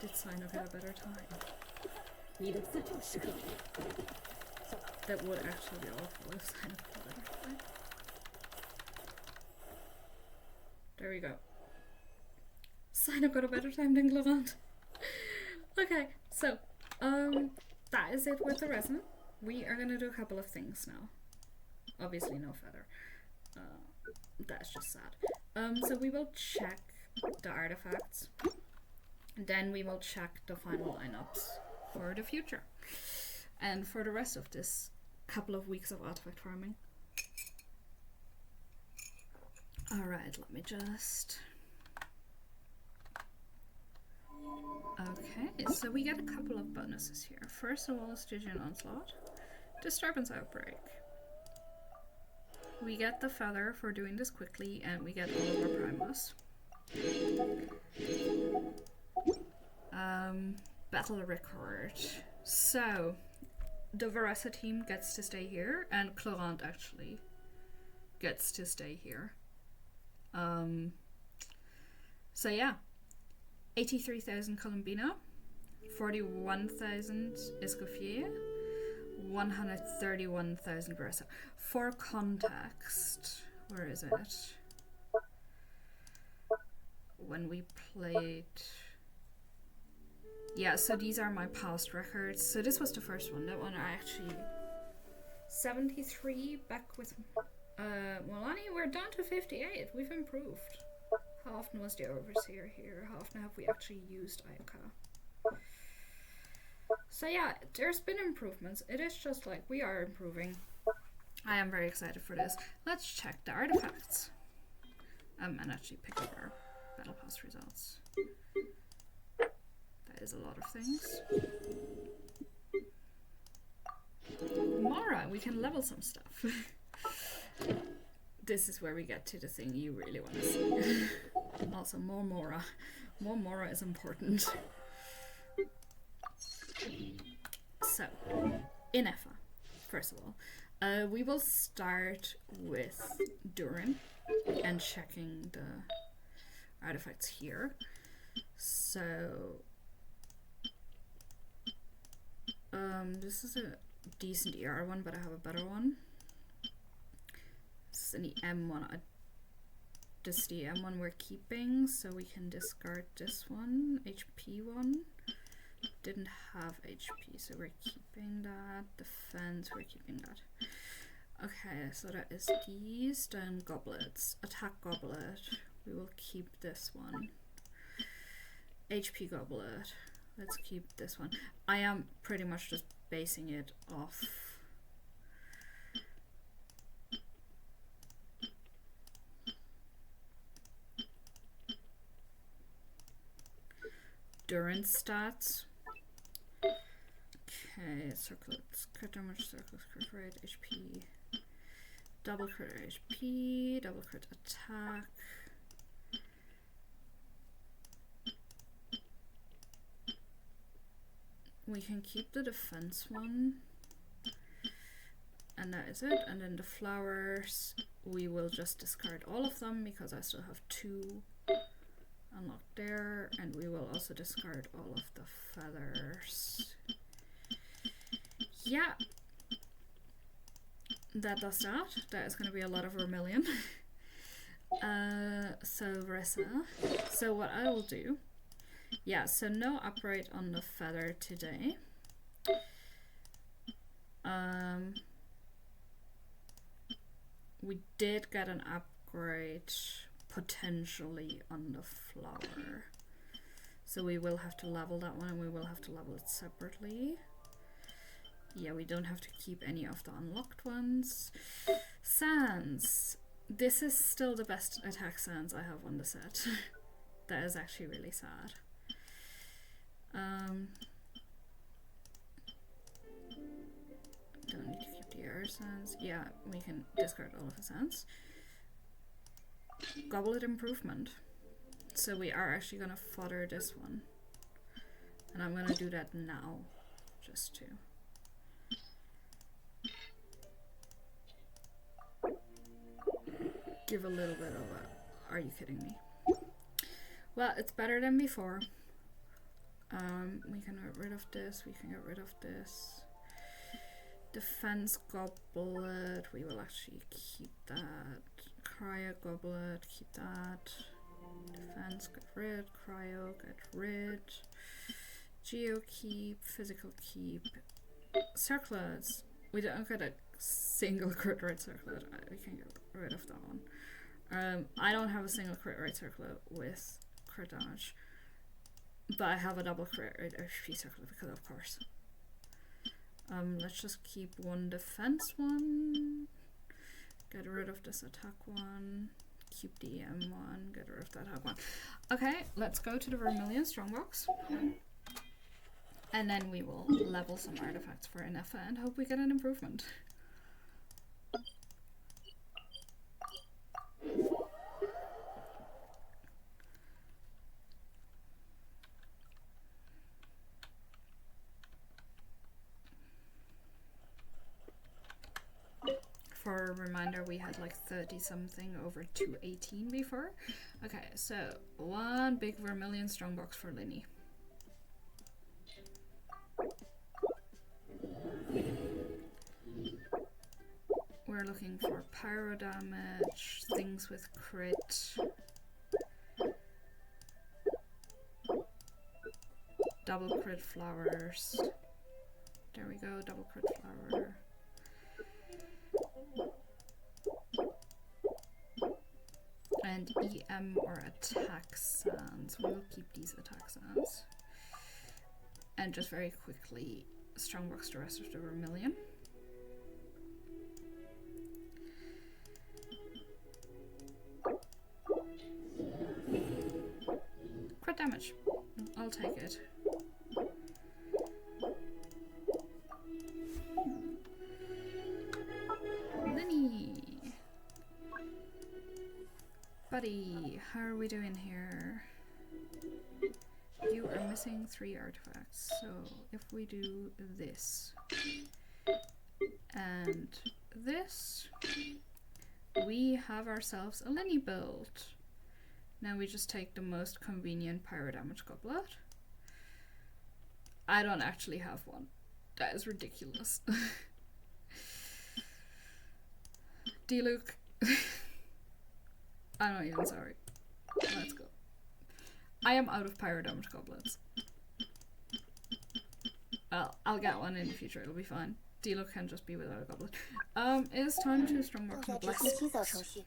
Did Sino get a better time? That would actually be awful if Sino got a better time. There we go. Sino got a better time than Clarant. Okay, so that is it with the resin. We are gonna do a couple of things now. Obviously no feather. That's just sad. So we will check the artifacts. Then we will check the final lineups for the future. And for the rest of this couple of weeks of artifact farming. Alright, let me just... Okay, so we get a couple of bonuses here. First of all, Stygian Onslaught. Disturbance Outbreak. We get the feather for doing this quickly, and we get all of our primos. Battle record. So, the Varessa team gets to stay here, and Clarant actually gets to stay here. So yeah, 83,000 Colombino, 41,000 Escoffier, 131,000 Varessa. For context, where is it? When we played... Yeah, so these are my past records. So this was the first one. That one I actually... 73 back with... Milani, we're down to 58. We've improved. How often was the Overseer here? How often have we actually used Ayaka? So yeah, there's been improvements. It is just like we are improving. I am very excited for this. Let's check the artifacts. And actually pick up our Battle Pass results. That is a lot of things. Mara, we can level some stuff. This is where we get to the thing you really want to see. Also, more Mora. More Mora is important. So, Ineffa, first of all. We will start with Durin and checking the artifacts here. So this is a decent ER one, but I have a better one. This is an EM one. This is the EM one we're keeping, so we can discard this one. HP one. Didn't have HP, so we're keeping that. Defense, we're keeping that. Okay, so that is these. Then goblets. Attack goblet. We will keep this one. HP goblet. Let's keep this one. I am pretty much just basing it off endurance stats. Okay, circlets, crit damage, circles, crit rate, HP, double crit HP, double crit attack. We can keep the defense one, and that is it. And then the flowers, we will just discard all of them because I still have 2 unlocked there, and we will also discard all of the feathers. Yeah, that does that. That is going to be a lot of vermilion. So Rissa. So what I will do, yeah, so no upgrade on the feather today. We did get an upgrade potentially on the flower, so we will have to level that one, and we will have to level it separately. Yeah, we don't have to keep any of the unlocked ones. Sands. This is still the best attack sands I have on the set. That is actually really sad. Don't need to keep the air sands. Yeah, we can discard all of the sands. Goblet improvement. So we are actually gonna fodder this one, and I'm gonna do that now, just to give a little bit of a, are you kidding me? Well, it's better than before. We can get rid of this, we can get rid of this. Defense goblet, we will actually keep that. Cryo goblet, keep that. Defense, get rid. Cryo, get rid. Geo keep. Physical keep. Circlets. We don't get a single crit rate circlet. We can get rid of that one. I don't have a single crit rate circlet with crit damage, but I have a double crit rate HP circlet because of course. Let's just keep one defense one. Get rid of this attack one. Keep the EM one. Get rid of that attack one. Okay, let's go to the Vermilion Strongbox. And then we will level some artifacts for Ineffa and hope we get an improvement. For a reminder, we had like 30 something over 218 before. Okay, so one big Vermilion Strongbox for Linny. We're looking for pyro damage, things with crit, double crit flowers. There we go, double crit flower. And EM or attack sands. We'll keep these attack sands. And just very quickly strongbox the rest of the Vermilion. Crit damage. I'll take it. Linny! Buddy, how are we doing here? You are missing 3 artifacts, so if we do this and this, we have ourselves a Linny build. Now we just take the most convenient pyro damage goblet. I don't actually have one. That is ridiculous. D-Luke. I'm not even sorry. Let's go. I am out of pyro damage goblets. Well, I'll get one in the future, it'll be fine. D-Luke can just be without a goblet. It's time to Strongbox Noblesse.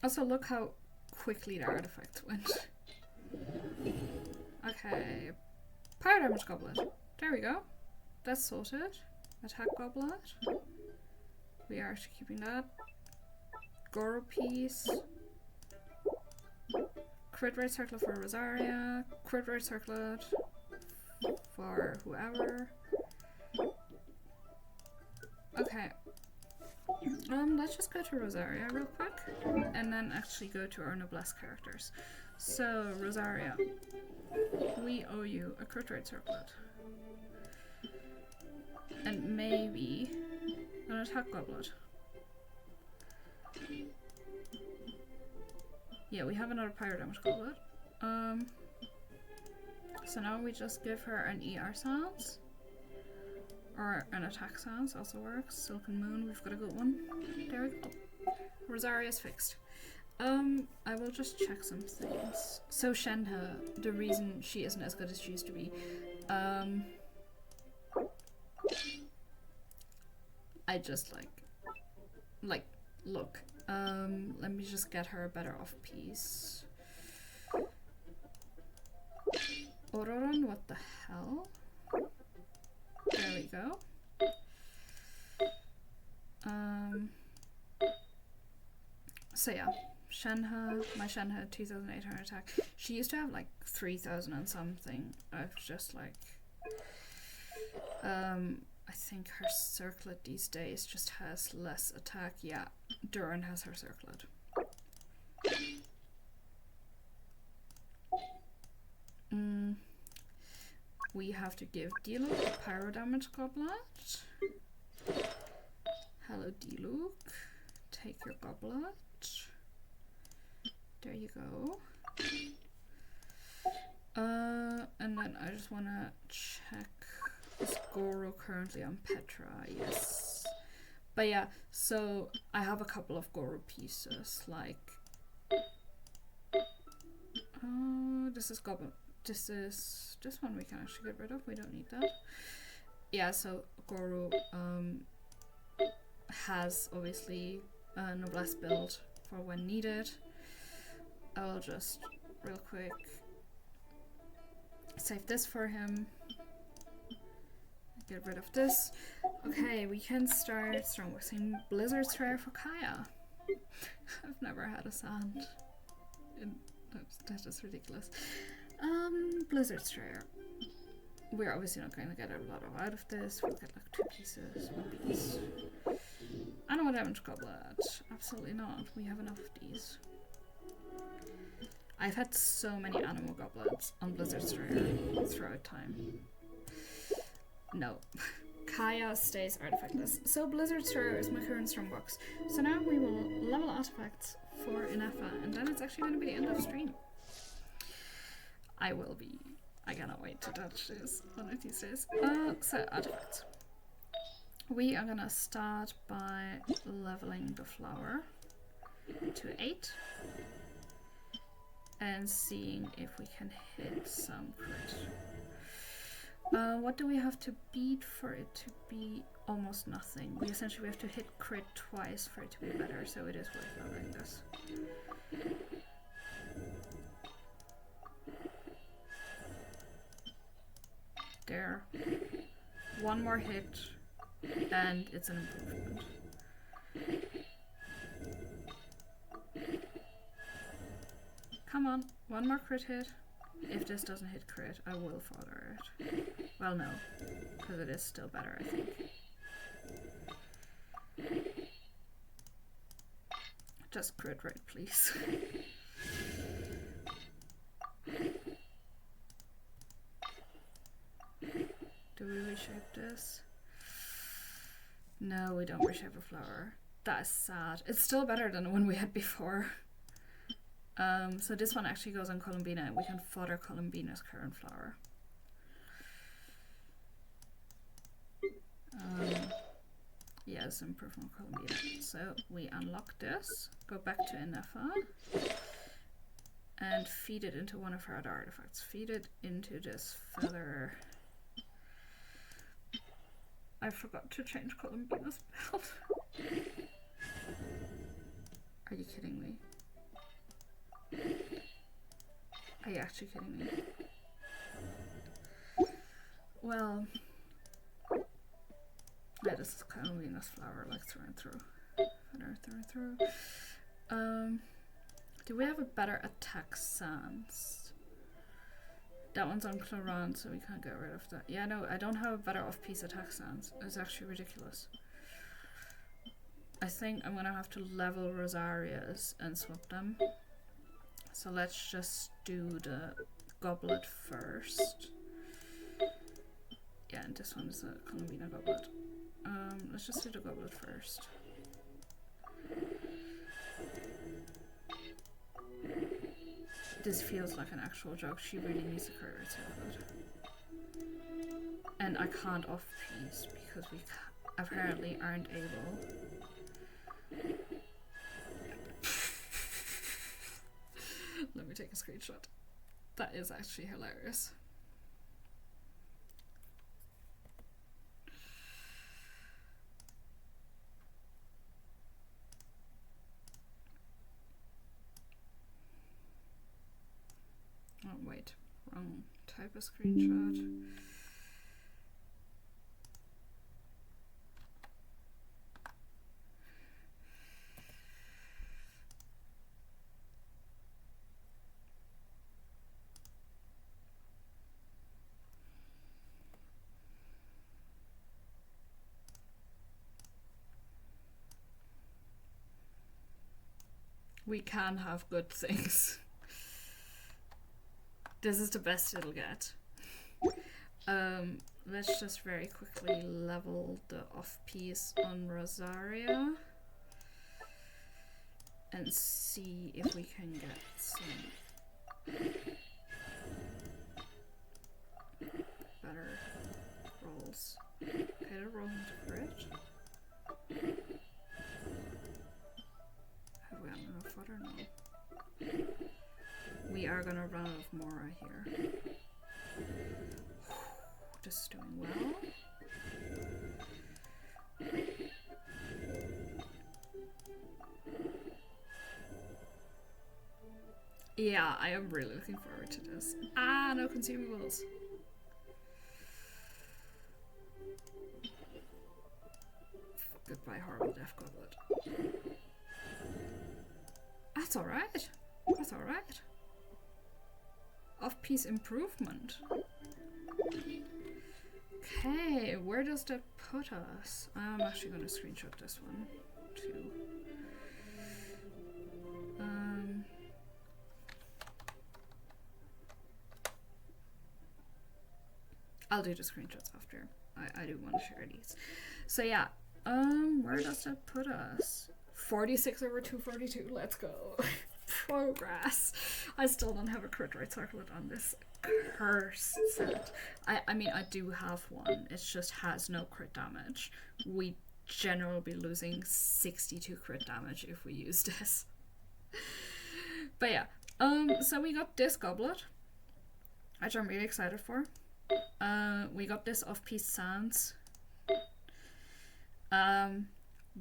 Also, look how quickly the artifacts went. Okay. Pyro damage goblet. There we go. That's sorted. Attack goblet. We are actually keeping that. Goro piece. Crit rate circlet for Rosaria. Crit rate circlet for whoever. Okay. Let's just go to Rosaria real quick, and then actually go to our Noblesse characters. So, Rosaria, we owe you a crit rate circlet. And maybe an attack goblet. Yeah, we have another pyro damage goblet. So now we just give her an ER sounds. Or an attack sounds also works. Silken Moon, we've got a good one. There we go. Rosaria's fixed. I will just check some things. So Shenhe, the reason she isn't as good as she used to be, I just like, look, let me just get her a better off piece. Ororon, what the hell? There we go. So yeah, Shenhe, my Shenhe 2800 attack. She used to have like 3000 and something. I've just like, I think her circlet these days just has less attack. Yeah, Duran has her circlet. We have to give D-Luke a pyro damage goblet. Hello D-Luke. Take your goblet. There you go. And then I just wanna check, is Goro currently on Petra? Yes. But yeah, so I have a couple of Goro pieces, like this is Goblin. This one we can actually get rid of, we don't need that. Yeah, so Goro has obviously a Noblesse build for when needed. I'll just real quick save this for him. Get rid of this. Okay, we can start strongboxing Blizzard's Rare for Kaya. I've never had a sand. That is ridiculous. Blizzard's Rare. We're obviously not going to get a lot out of this. We'll get like 2 pieces, 1 piece. Animal damage goblet. Absolutely not. We have enough of these. I've had so many animal goblets on Blizzard's Rare throughout time. No. Kaya stays artifactless. So Blizzard's Rare is my current strongbox. So now we will level artifacts for Ineffa, and then it's actually going to be the end of stream. I cannot wait to touch this one of these days. So artifacts. We are gonna start by leveling the flower to 8 and seeing if we can hit some crit. What do we have to beat for it to be almost nothing? We essentially have to hit crit twice for it to be better, so it is worth leveling this. There. One more hit and it's an improvement. Come on, one more crit hit. If this doesn't hit crit, I will father it. Well, no, because it is still better, I think. Just crit rate, please. we reshape this? No, we don't reshape a flower. That is sad. It's still better than the one we had before. So this one actually goes on Columbina, and we can fodder Columbina's current flower. Yes, improvement Columbina. So we unlock this, go back to Ineffa, and feed it into one of our other artifacts. Feed it into this feather. I forgot to change Columbina's belt. Are you kidding me? Are you actually kidding me? Well, yeah, this is kind of Venus flower, like through and through. Through and through. Do we have a better attack stance? That one's on Cloran, so we can't get rid of that. Yeah, no, I don't have a better off-piece attack stance. It's actually ridiculous. I think I'm gonna have to level Rosaria's and swap them. So let's just do the goblet first. Yeah, and this one is a Columbina goblet. Let's just do the goblet first. This feels like an actual joke. She really needs to clear its goblet. And I can't off-piece because we apparently aren't able. Let me take a screenshot. That is actually hilarious. Oh wait, wrong type of screenshot. We can have good things. This is the best it'll get. Let's just very quickly level the off-piece on Rosaria and see if we can get some better rolls. Okay, the roll into crit. Have we got enough fodder? No. We are gonna run out of Mora here. This is doing well. Yeah, I am really looking forward to this. Ah, no consumables. Goodbye, horrible death goblet. That's alright. That's alright. Off-piece improvement. Okay, where does that put us? I'm actually going to screenshot this one too. I'll do the screenshots after. I do want to share these. So yeah, where does that put us? 46 over 242. Let's go. Progress. I still don't have a crit rate circlet on this cursed set. I mean, I do have one. It just has no crit damage. We generally will be losing 62 crit damage if we use this. But yeah, so we got this goblet, which I'm really excited for. We got this off-piece sands.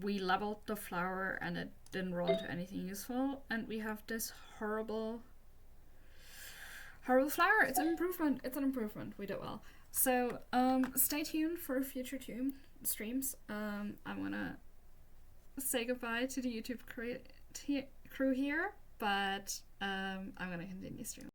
We leveled the flower and it didn't roll into anything useful, and we have this horrible flower. It's an improvement. It's an improvement. We did well. So stay tuned for future streams. I'm gonna say goodbye to the YouTube crew here, but I'm gonna continue streaming.